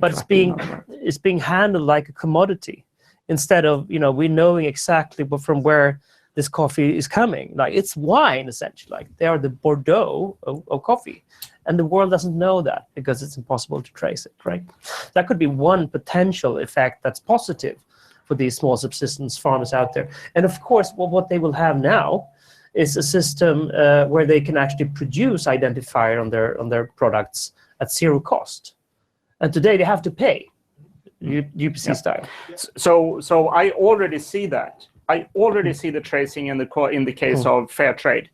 But it's being handled like a commodity instead of, we knowing exactly from where this coffee is coming. Like, it's wine, essentially. Like, they are the Bordeaux of coffee. And the world doesn't know that because it's impossible to trace it, right? That could be one potential effect that's positive for these small subsistence farmers out there. And of course, what they will have now is a system where they can actually produce identifier on their products at zero cost. And today they have to pay, UPC style. So I already see that. I already see the tracing in the case of fair trade.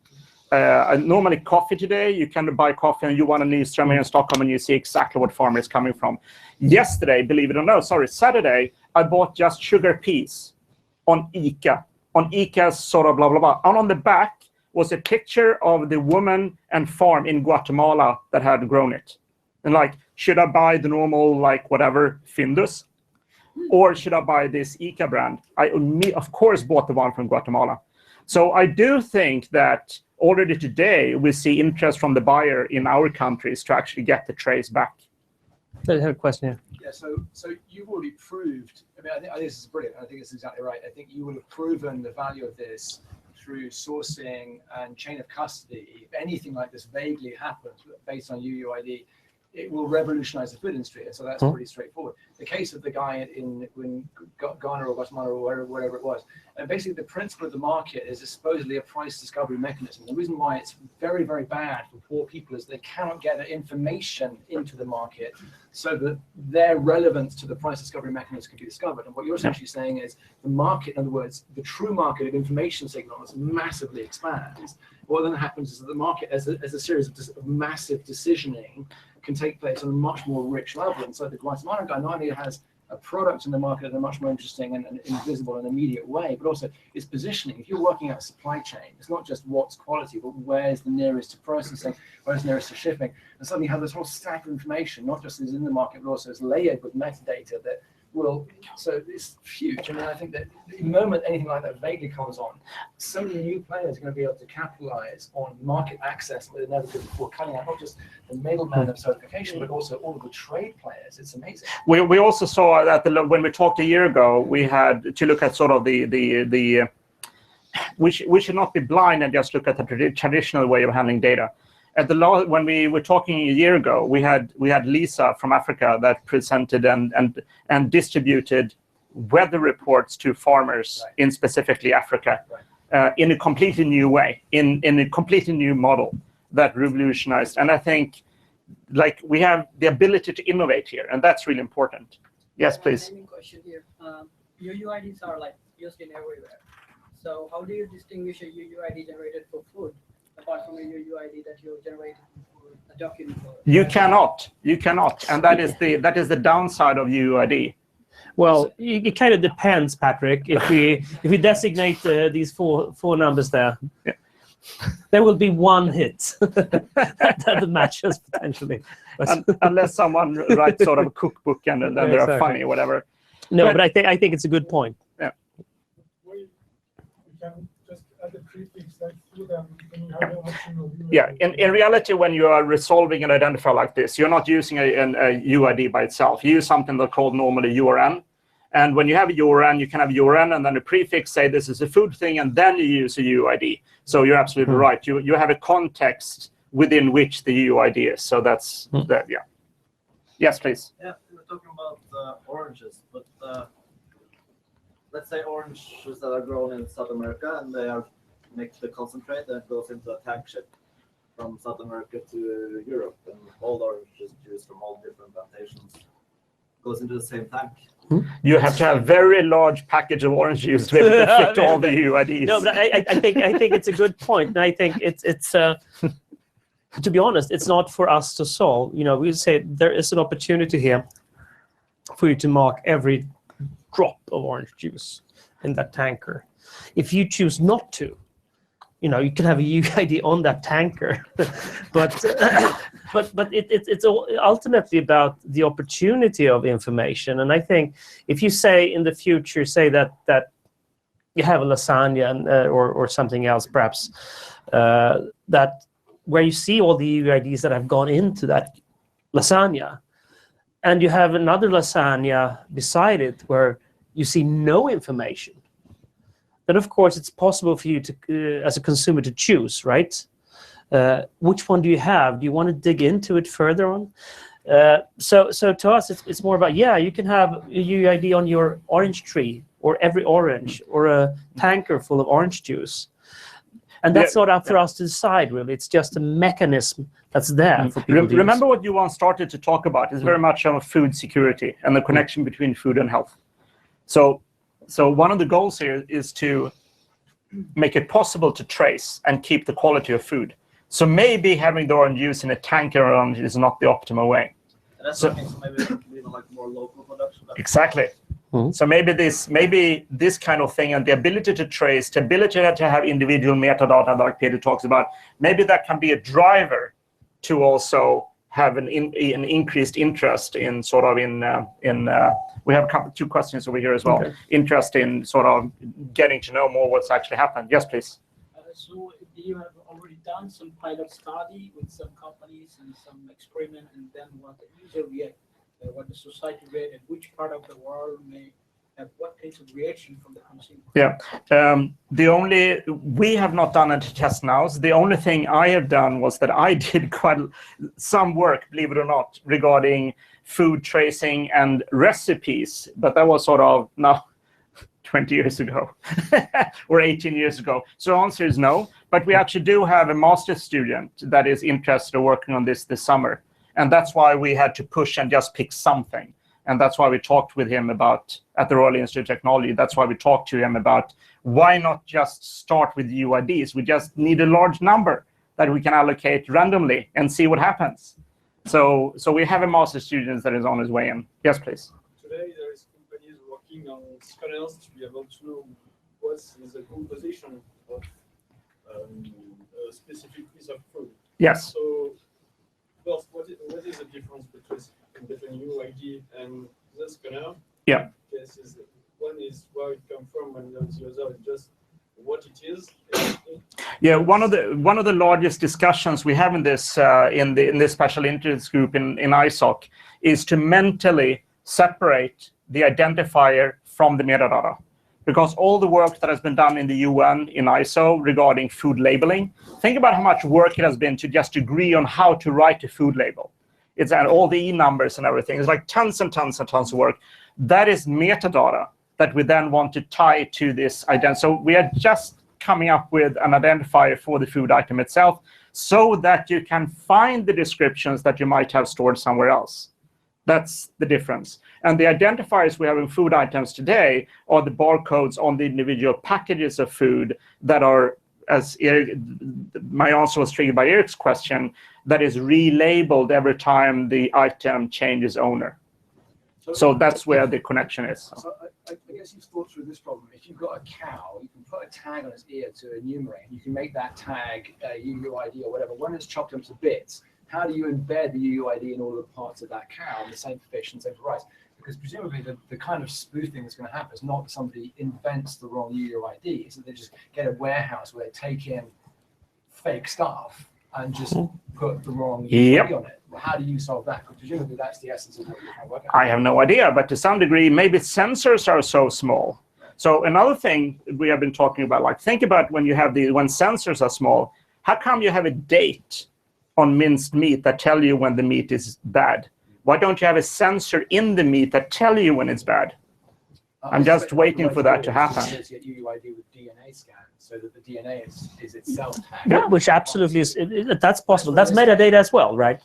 Normally coffee today, you can buy coffee and you want a Nyström in Stockholm and you see exactly what farmer is coming from. Yesterday, believe it or not, Saturday, I bought just sugar peas on ICA. On ICA's sort of blah, blah, blah. And on the back was a picture of the woman and farm in Guatemala that had grown it. And like, should I buy the normal, like, whatever, Findus? Or should I buy this ICA brand? I, of course, bought the one from Guatemala. So I do think that already today, we see interest from the buyer in our countries to actually get the trace back. I have a question here. Yeah, so you've already proved, I think this is brilliant. I think it's exactly right. I think you will have proven the value of this through sourcing and chain of custody. If anything like this vaguely happens based on UUID, it will revolutionize the food industry. So that's pretty straightforward. The case of the guy in Ghana or Guatemala or wherever it was, and basically the principle of the market is supposedly a price discovery mechanism. The reason why it's very, very bad for poor people is they cannot get the information into the market so that their relevance to the price discovery mechanism can be discovered. And what you're essentially saying is the market, in other words, the true market of information signals massively expands. What then happens is that the market, as a series of massive decisioning, can take place on a much more rich level. And so the Guatemalan guy not only has a product in the market in a much more interesting and invisible and immediate way, but also its positioning. If you're working out a supply chain, it's not just what's quality, but where's the nearest to processing, where's nearest to shipping. And suddenly you have this whole stack of information, not just is in the market, but also is layered with metadata that will, so it's huge. I mean, I think that the moment anything like that vaguely comes on, so many new players are going to be able to capitalize on market access that they never could before, cutting out not just the middleman of certification, but also all of the trade players. It's amazing. We also saw that when we talked a year ago, we had to look at sort of we should not be blind and just look at the traditional way of handling data. When we were talking a year ago, we had Lisa from Africa that presented and distributed weather reports to farmers in specifically Africa in a completely new way, in a completely new model that revolutionized. And I think, like, we have the ability to innovate here, and that's really important. Yes, please. Question here. UUIDs are like used in everywhere. So how do you distinguish a UUID generated for food apart from a UUID that you generated for a document? You cannot, and that is the downside of UUID. Well, it kind of depends, Patrick. If we designate these four numbers there, there will be one hit that matches potentially. Unless someone writes sort of a cookbook and then they're funny or whatever. No, but I think it's a good point. We can just add a prefix like food and then you have an option of UID. Yeah, in reality, when you are resolving an identifier like this, you're not using a UID by itself. You use something that's called normally URN. And when you have a URN, you can have URN and then a prefix, say this is a food thing, and then you use a UID. So you're absolutely right. You have a context within which the UID is. So that's that. Yeah. Yes, please. Yeah, we were talking about oranges, but let's say oranges that are grown in South America and they are make the concentrate that goes into a tank ship from South America to Europe, and all oranges juice from all different plantations goes into the same tank. You have to have very large package of orange juice to be able to fit all the UIDs. No, but I think it's a good point. And I think it's to be honest, it's not for us to solve. You know, we say there is an opportunity here for you to mark every drop of orange juice in that tanker. If you choose not to, you know, you can have a UID on that tanker, but it's ultimately about the opportunity of information. And I think if you say in the future, say that you have a lasagna and, or something else, perhaps that where you see all the UIDs that have gone into that lasagna, and you have another lasagna beside it where you see no information, then of course it's possible for you to, as a consumer, to choose, right? Which one do you have? Do you want to dig into it further on? So to us, it's more about, yeah, you can have a UID on your orange tree, or every orange, or a tanker full of orange juice. And that's not up for us to decide, really. It's just a mechanism that's there for people to remember what Johan started to talk about is very much on food security and the connection between food and health. So one of the goals here is to make it possible to trace and keep the quality of food. So maybe having the orange juice in a tanker orange is not the optimal way. And that's something, so maybe like more local production. Exactly. So maybe this kind of thing, and the ability to trace, the ability to have individual metadata like Peter talks about, maybe that can be a driver to also have an increased interest in sort of we have two questions over here as well. Okay. Interest in sort of getting to know more what's actually happened. Yes, please. So you have already done some pilot study with some companies and some experiment, and then what the user react, what the society react, and which part of the world may have what kinds of reaction from the consumer. Yeah, we have not done any test now. So the only thing I have done was that I did quite some work, believe it or not, regarding food tracing and recipes, but that was sort of now 20 years ago or 18 years ago. So the answer is no, but we actually do have a master's student that is interested in working on this summer. And that's why we had to push and just pick something. And that's why we talked with him about, at the Royal Institute of Technology, that's why we talked to him about why not just start with UIDs? We just need a large number that we can allocate randomly and see what happens. So we have a master student that is on his way in. Yes, please. Today there is companies working on scanners to be able to know what is the composition of a specific piece of food. Yes. So first, what is the difference between UID and the scanner? Yeah. Cases. One is where it comes from, and the other is just what it is. Yeah, one of the largest discussions we have in this in this special interest group in ISOC is to mentally separate the identifier from the metadata, because all the work that has been done in the UN in ISO regarding food labeling, think about how much work it has been to just agree on how to write a food label. It's and all the numbers and everything. It's like tons and tons and tons of work. That is metadata that we then want to tie to this identity. So we are just coming up with an identifier for the food item itself so that you can find the descriptions that you might have stored somewhere else. That's the difference. And the identifiers we have in food items today are the barcodes on the individual packages of food that are, as Eric, my answer was triggered by Eric's question, that is relabeled every time the item changes owner. So that's where the connection is. So I guess you've thought through this problem. If you've got a cow, you can put a tag on its ear to enumerate. You can make that tag UUID or whatever. When it's chopped into bits, how do you embed the UUID in all the parts of that cow, and the same for fish and same for rice? Because presumably the kind of spoofing that's going to happen is not that somebody invents the wrong UUID, it's that they just get a warehouse where they take in fake stuff and just put the wrong UUID on it. How do you solve that? Because presumably that's the essence of what you're trying to work out. I have no idea, but to some degree, maybe sensors are so small. So another thing we have been talking about, like think about when sensors are small, how come you have a date on minced meat that tell you when the meat is bad? Why don't you have a sensor in the meat that tell you when it's bad? I'm just waiting for that to happen. UUID with DNA scan, so that the DNA is itself tagged. Yeah, which absolutely is, that's possible. That's metadata as well, right?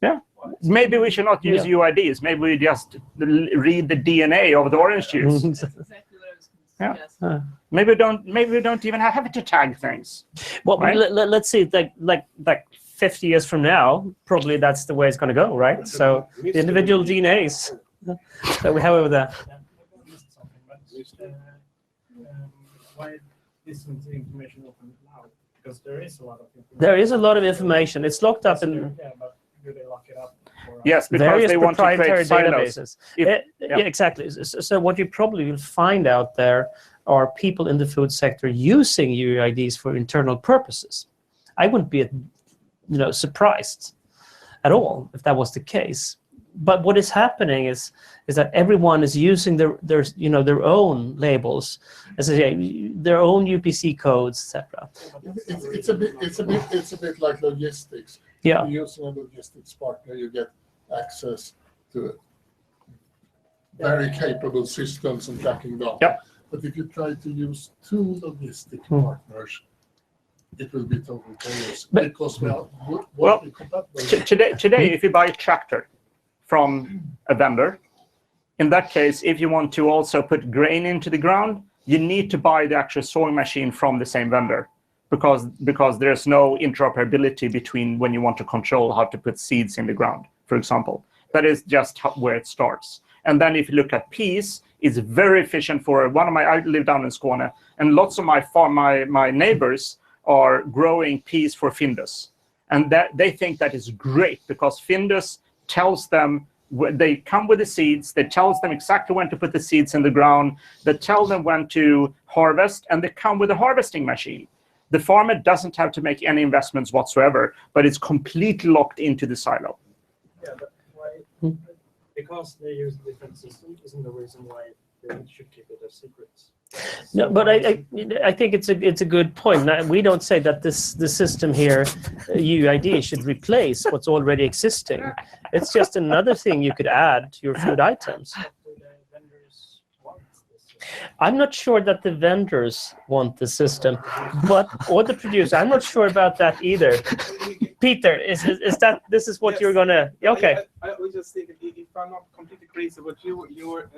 Yeah. Maybe we should not use UIDs. Maybe we just read the DNA of the orange juice. Yeah. Maybe we don't even have to tag things. Well, right? let's see. Like 50 years from now, probably that's the way it's going to go, right? So the individual DNAs that we have over there. Why isn't the information open now? Because there is a lot of information. There is a lot of information. It's locked up in. Yeah, but do they lock it up? Yes, because various they want to proprietary create silos. databases. Yeah, exactly. So what you probably will find out there are people in the food sector using UUIDs for internal purposes. I wouldn't be, surprised at all if that was the case. But what is happening is that everyone is using their own labels, as I say, their own UPC codes, etc. It's a bit like logistics. Yeah. You're using a logistics partner, you get access to very capable systems and tracking data. Yep. But if you try to use two logistic partners, it will be totally chaos because today, if you buy a tractor from a vendor, in that case, if you want to also put grain into the ground, you need to buy the actual sowing machine from the same vendor, because there's no interoperability between when you want to control how to put seeds in the ground, for example. That is just where it starts. And then if you look at peas, it's very efficient for I live down in Skåne, and lots of my neighbors are growing peas for Findus. And that they think that is great because Findus tells them, they come with the seeds, they tells them exactly when to put the seeds in the ground, they tell them when to harvest, and they come with a harvesting machine. The farmer doesn't have to make any investments whatsoever, but it's completely locked into the silo. Yeah, but why? Because they use a different system isn't the reason why they should keep it a secret. No, but I think it's a good point. Now, we don't say that the system here, UUID, should replace what's already existing. It's just another thing you could add to your food items. I'm not sure that the vendors want the system, or the producer. I'm not sure about that either. Peter, is that this is what you're gonna? Okay. I was just thinking, if I'm not completely crazy, what you're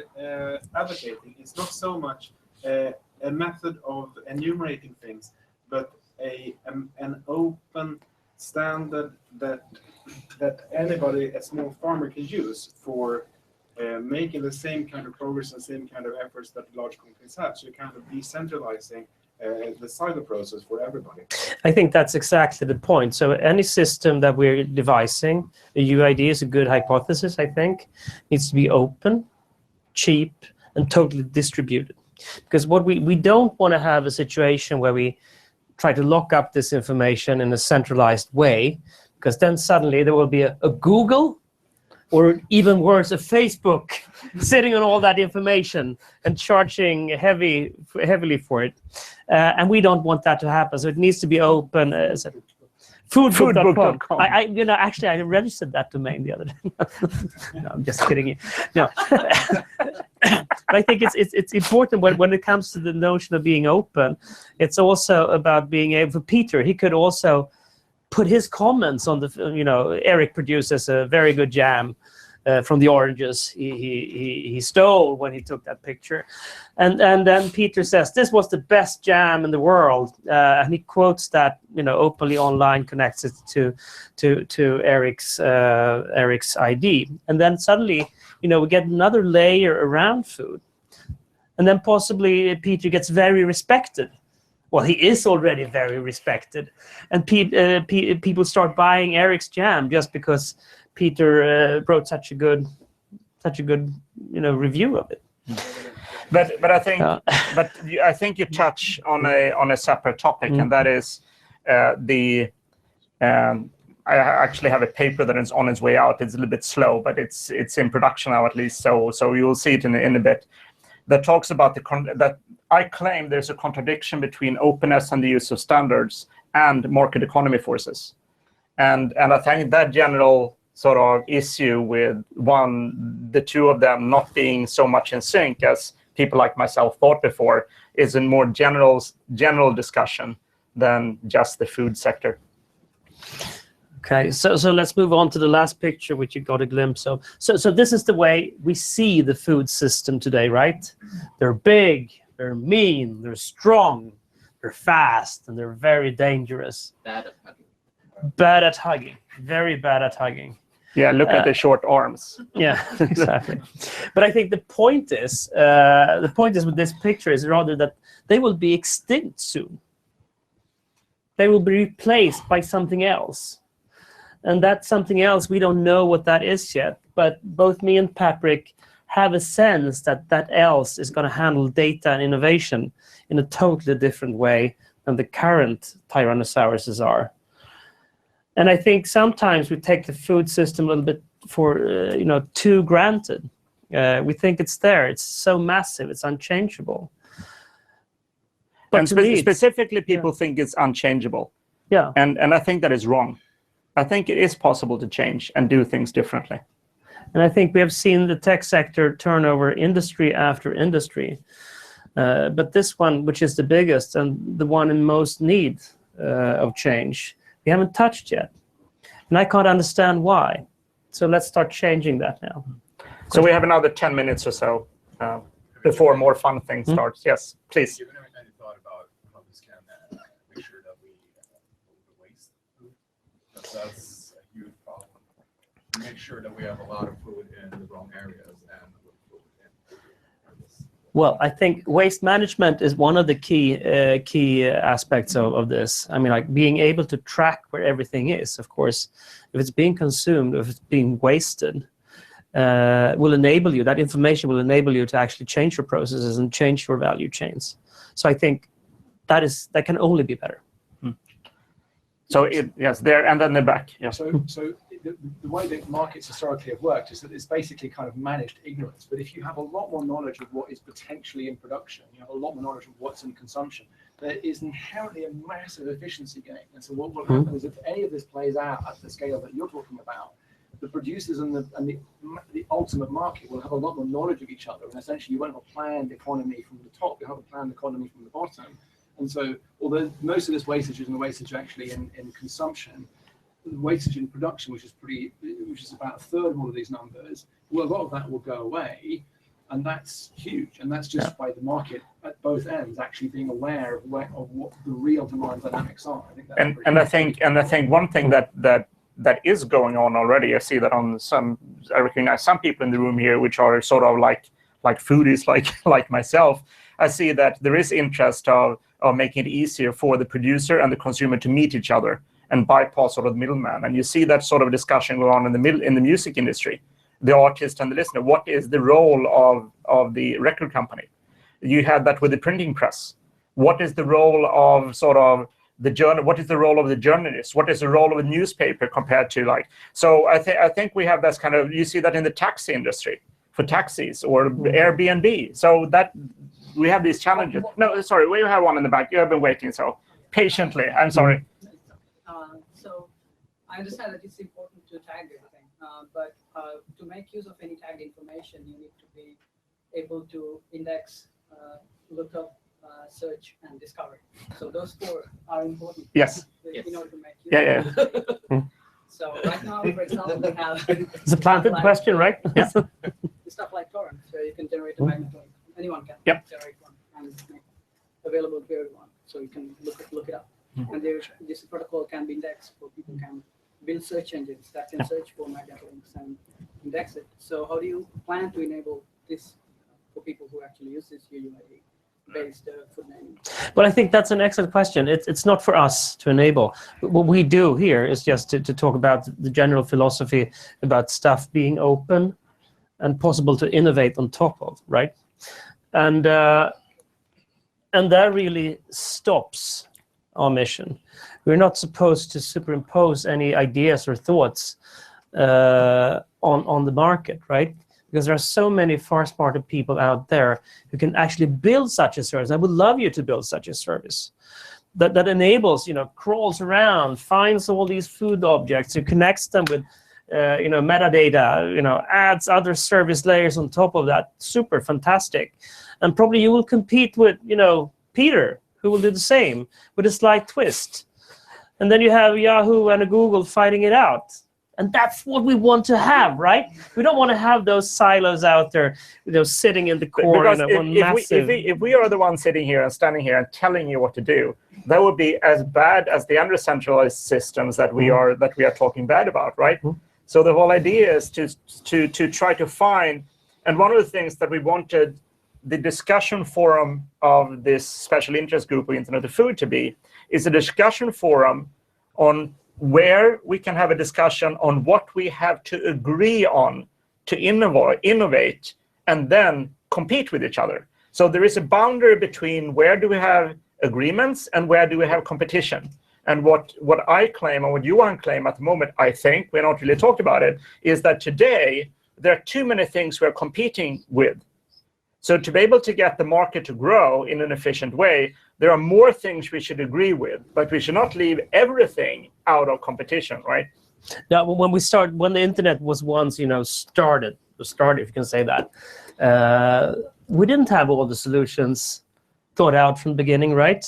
advocating is not so much a method of enumerating things, but an open standard that anybody, a small farmer, can use for making the same kind of progress and same kind of efforts that large companies have. So you're kind of decentralizing the silo process for everybody. I think that's exactly the point. So any system that we're devising, the UID is a good hypothesis, I think, needs to be open, cheap, and totally distributed. Because what we don't want to have a situation where we try to lock up this information in a centralized way, because then suddenly there will be a Google, or even worse, a Facebook sitting on all that information and charging heavily for it. And we don't want that to happen. So it needs to be open. Foodbook.com. Actually, I registered that domain the other day. No, I'm just kidding you. No. But I think it's important when it comes to the notion of being open. It's also about being able, for Peter, he could also put his comments on the, Eric produces a very good jam from the oranges he stole when he took that picture. And then Peter says, this was the best jam in the world. And he quotes that, openly online, connects it to Eric's ID. And then suddenly, we get another layer around food. And then possibly Peter gets very respected well, he is already very respected, and people start buying Eric's jam just because Peter wrote such a good review of it. But I think I think you touch on a separate topic, and that is I actually have a paper that is on its way out. It's a little bit slow, but it's in production now at least. So you will see it in a bit. That talks about that I claim there's a contradiction between openness and the use of standards and market economy forces, and I think that general sort of issue with the two of them not being so much in sync as people like myself thought before is a more general discussion than just the food sector. Okay, so let's move on to the last picture, which you got a glimpse of. So this is the way we see the food system today, right? They're big, they're mean, they're strong, they're fast, and they're very dangerous. Bad at hugging. Bad at hugging, very bad at hugging. Yeah, look at the short arms. Yeah, exactly. But I think the point is with this picture is rather that they will be extinct soon. They will be replaced by something else. And that's something else, we don't know what that is yet, but both me and Patrick have a sense that that else is going to handle data and innovation in a totally different way than the current Tyrannosauruses are. And I think sometimes we take the food system a little bit for, too granted. We think it's there, it's so massive, it's unchangeable. But and specifically, people think it's unchangeable. Yeah. And I think that is wrong. I think it is possible to change and do things differently. And I think we have seen the tech sector turn over industry after industry. But this one, which is the biggest and the one in most need of change, we haven't touched yet. And I can't understand why. So let's start changing that now. So we have another 10 minutes or so before more fun things starts. Yes, please. Given any thought about how this can make sure that we waste food? That's a huge problem. Make sure that we have a lot of food in the wrong areas and food in this. Well, I think waste management is one of the key aspects of this. I mean, like being able to track where everything is, of course, if it's being consumed, if it's being wasted, will enable you, that information will enable you to actually change your processes and change your value chains. So I think that can only be better. So yes, there and then the back. Yeah. So the way that markets historically have worked is that it's basically kind of managed ignorance. But if you have a lot more knowledge of what is potentially in production, you have a lot more knowledge of what's in consumption, there is inherently a massive efficiency gain. And so what will happen is if any of this plays out at the scale that you're talking about, the producers and the ultimate market will have a lot more knowledge of each other. And essentially you won't have a planned economy from the top, you'll have a planned economy from the bottom. And so although most of this wastage is actually in consumption, the wastage in production, which is about a third of all of these numbers, well, a lot of that will go away, and that's huge. And that's just by the market at both ends actually being aware of what the real demand dynamics are. I think that's I think one thing that is going on already. I see that I recognize some people in the room here, which are sort of like foodies, like myself. I see that there is interest of making it easier for the producer and the consumer to meet each other and bypass sort of the middleman. And you see that sort of discussion going on in the music industry, the artist and the listener. What is the role of the record company? You had that with the printing press. What is the role of sort of the journal? What is the role of the journalist? What is the role of a newspaper compared to So I think we have this kind of, you see that in the taxi industry for taxis or Airbnb. So that we have these challenges. No, sorry, we have one in the back. You have been waiting so patiently. I'm sorry. So I understand that it's important to tag everything, but to make use of any tagged information, you need to be able to index, look up, search, and discover. So those four are important. Yes. In order to make use of it. So right now, for example, we have... It's a planted question, right? Yeah. Stuff like torrents, where you can generate a magnetoid. Anyone can generate one and make available to everyone. So you can look it up. And this protocol can be indexed, so people can build search engines that can search for magnetoids and index it. So how do you plan to enable this for people who actually use this UUID? based food naming? Well, I think that's an excellent question. It's not for us to enable. What we do here is just to talk about the general philosophy about stuff being open and possible to innovate on top of, right? And that really stops our mission. We're not supposed to superimpose any ideas or thoughts on the market, right? Because there are so many far smarter people out there who can actually build such a service. I would love you to build such a service that enables, crawls around, finds all these food objects, and connects them with, metadata, adds other service layers on top of that. Super fantastic. And probably you will compete with, Peter, who will do the same with a slight twist. And then you have Yahoo and a Google fighting it out. And that's what we want to have, right? We don't want to have those silos out there, sitting in the corner. If we are the ones sitting here and standing here and telling you what to do, that would be as bad as the under-centralized systems that we are talking bad about, right? So the whole idea is to try to find, and one of the things that we wanted the discussion forum of this special interest group of Internet of Food to be is a discussion forum on where we can have a discussion on what we have to agree on to innovate and then compete with each other. So there is a boundary between where do we have agreements and where do we have competition. And what I claim and what Johan claim at the moment, I think, we're not really talked about it, is that today there are too many things we're competing with. So to be able to get the market to grow in an efficient way, there are more things we should agree with, but we should not leave everything out of competition, right? Now, when the internet was once, started, if you can say that, we didn't have all the solutions thought out from the beginning, right?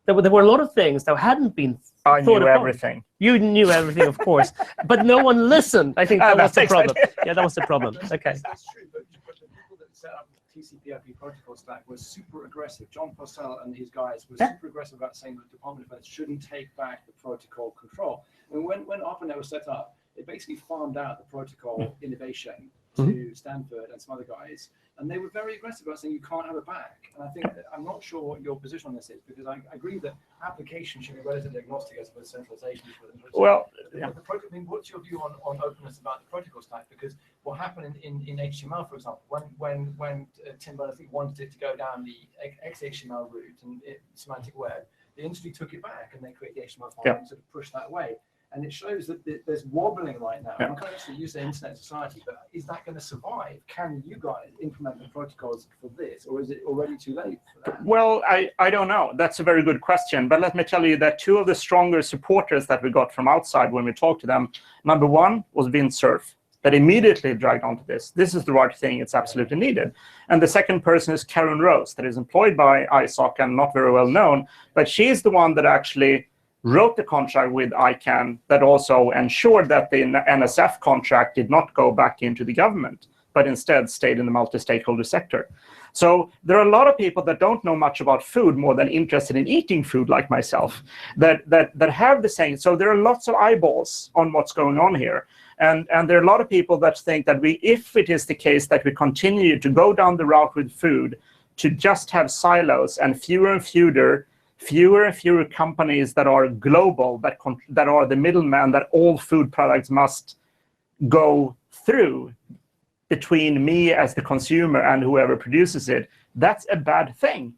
There were a lot of things that hadn't been I knew everything. You knew everything, of course, but no one listened. I think that was the problem. Yeah, that was the problem. Okay. That's true, but the people that set up TCP/IP protocol stack was super aggressive. John Purcell and his guys were super aggressive about saying that the Department of Defense shouldn't take back the protocol control. And when ARPANET was set up, it basically farmed out the protocol innovation to Stanford and some other guys. And they were very aggressive about saying you can't have it back. And I think I'm not sure what your position on this is, because I agree that application should be relatively agnostic as opposed to centralization. Well, what's your view on openness about the protocol stack? Because what happened in HTML, for example, when Tim Berners-Lee wanted it to go down the XHTML route and semantic web, the industry took it back and they created the HTML file and sort of pushed that away. And it shows that there's wobbling right now. I'm kind of actually use the internet society, but is that going to survive? Can you guys implement the protocols for this, or is it already too late for that? Well, I don't know. That's a very good question. But let me tell you that two of the stronger supporters that we got from outside when we talked to them, number one was Vince Cerf, that immediately dragged onto this. This is the right thing. It's absolutely needed. And the second person is Karen Rose, that is employed by ISOC and not very well known, but she's the one that actually wrote the contract with ICANN that also ensured that the NSF contract did not go back into the government, but instead stayed in the multi-stakeholder sector. So there are a lot of people that don't know much about food more than interested in eating food, like myself, that have the same. So there are lots of eyeballs on what's going on here. And there are a lot of people that think that if it is the case that we continue to go down the route with food, to just have silos and fewer and fewer companies that are global, that are the middleman that all food products must go through between me as the consumer and whoever produces it, that's a bad thing.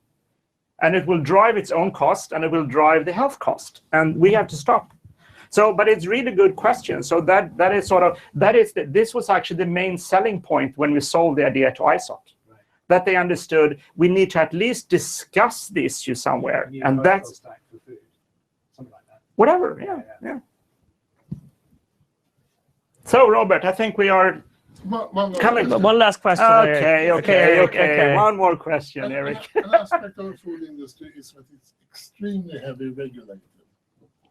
And it will drive its own cost, and it will drive the health cost. And we have to stop. So, but it's really good question. So this was actually the main selling point when we sold the idea to ISOC. That they understood we need to at least discuss the issue somewhere, and that's whatever. Yeah. So, Robert, I think we are coming. One last question. Okay. One more question, Eric. An aspect of the food industry is that it's extremely heavily regulated.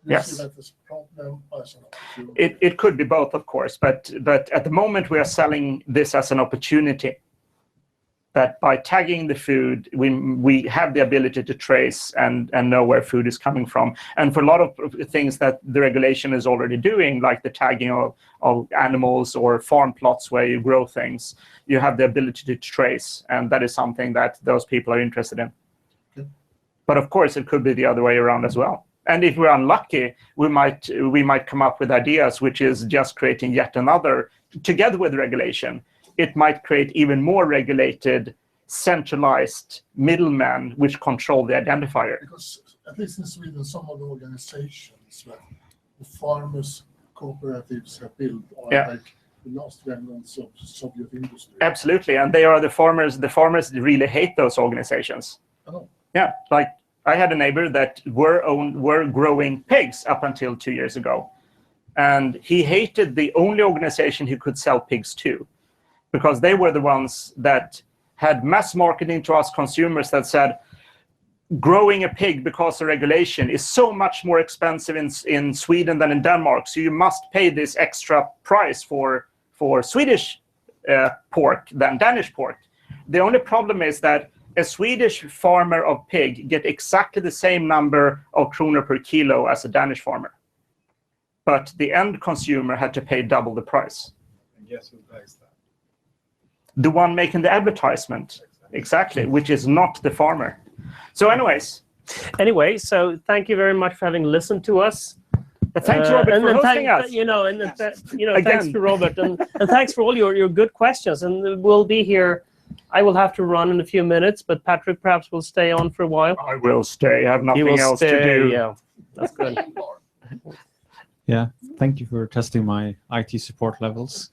Yes. That is a problem as an opportunity. It could be both, of course, but at the moment we are selling this as an opportunity. that by tagging the food, we have the ability to trace and know where food is coming from. And for a lot of things that the regulation is already doing, like the tagging of animals or farm plots where you grow things, you have the ability to trace. And that is something that those people are interested in. Okay. But of course, it could be the other way around as well. And if we're unlucky, we might come up with ideas, which is just creating yet another, together with regulation, it might create even more regulated, centralized middlemen which control the identifier. Because at least in Sweden, some of the organizations that the farmers' cooperatives have built are like the last remnants of Soviet industry. Absolutely, and they are the farmers. The farmers really hate those organizations. I know. Yeah, like I had a neighbor that were growing pigs up until 2 years ago, and he hated the only organization he could sell pigs to, because they were the ones that had mass marketing to us consumers that said, growing a pig because of regulation is so much more expensive in Sweden than in Denmark, so you must pay this extra price for Swedish pork than Danish pork. The only problem is that a Swedish farmer of pig get exactly the same number of kronor per kilo as a Danish farmer. But the end consumer had to pay double the price. And guess who pays that? The one making the advertisement, exactly, which is not the farmer. So anyway, so thank you very much for having listened to us. Thanks, Robert, for hosting us. Thanks to Robert, and thanks for all your good questions. And we'll be here. I will have to run in a few minutes, but Patrick perhaps will stay on for a while. I will stay. I have nothing else to do. Yeah, that's good. Yeah, thank you for testing my IT support levels.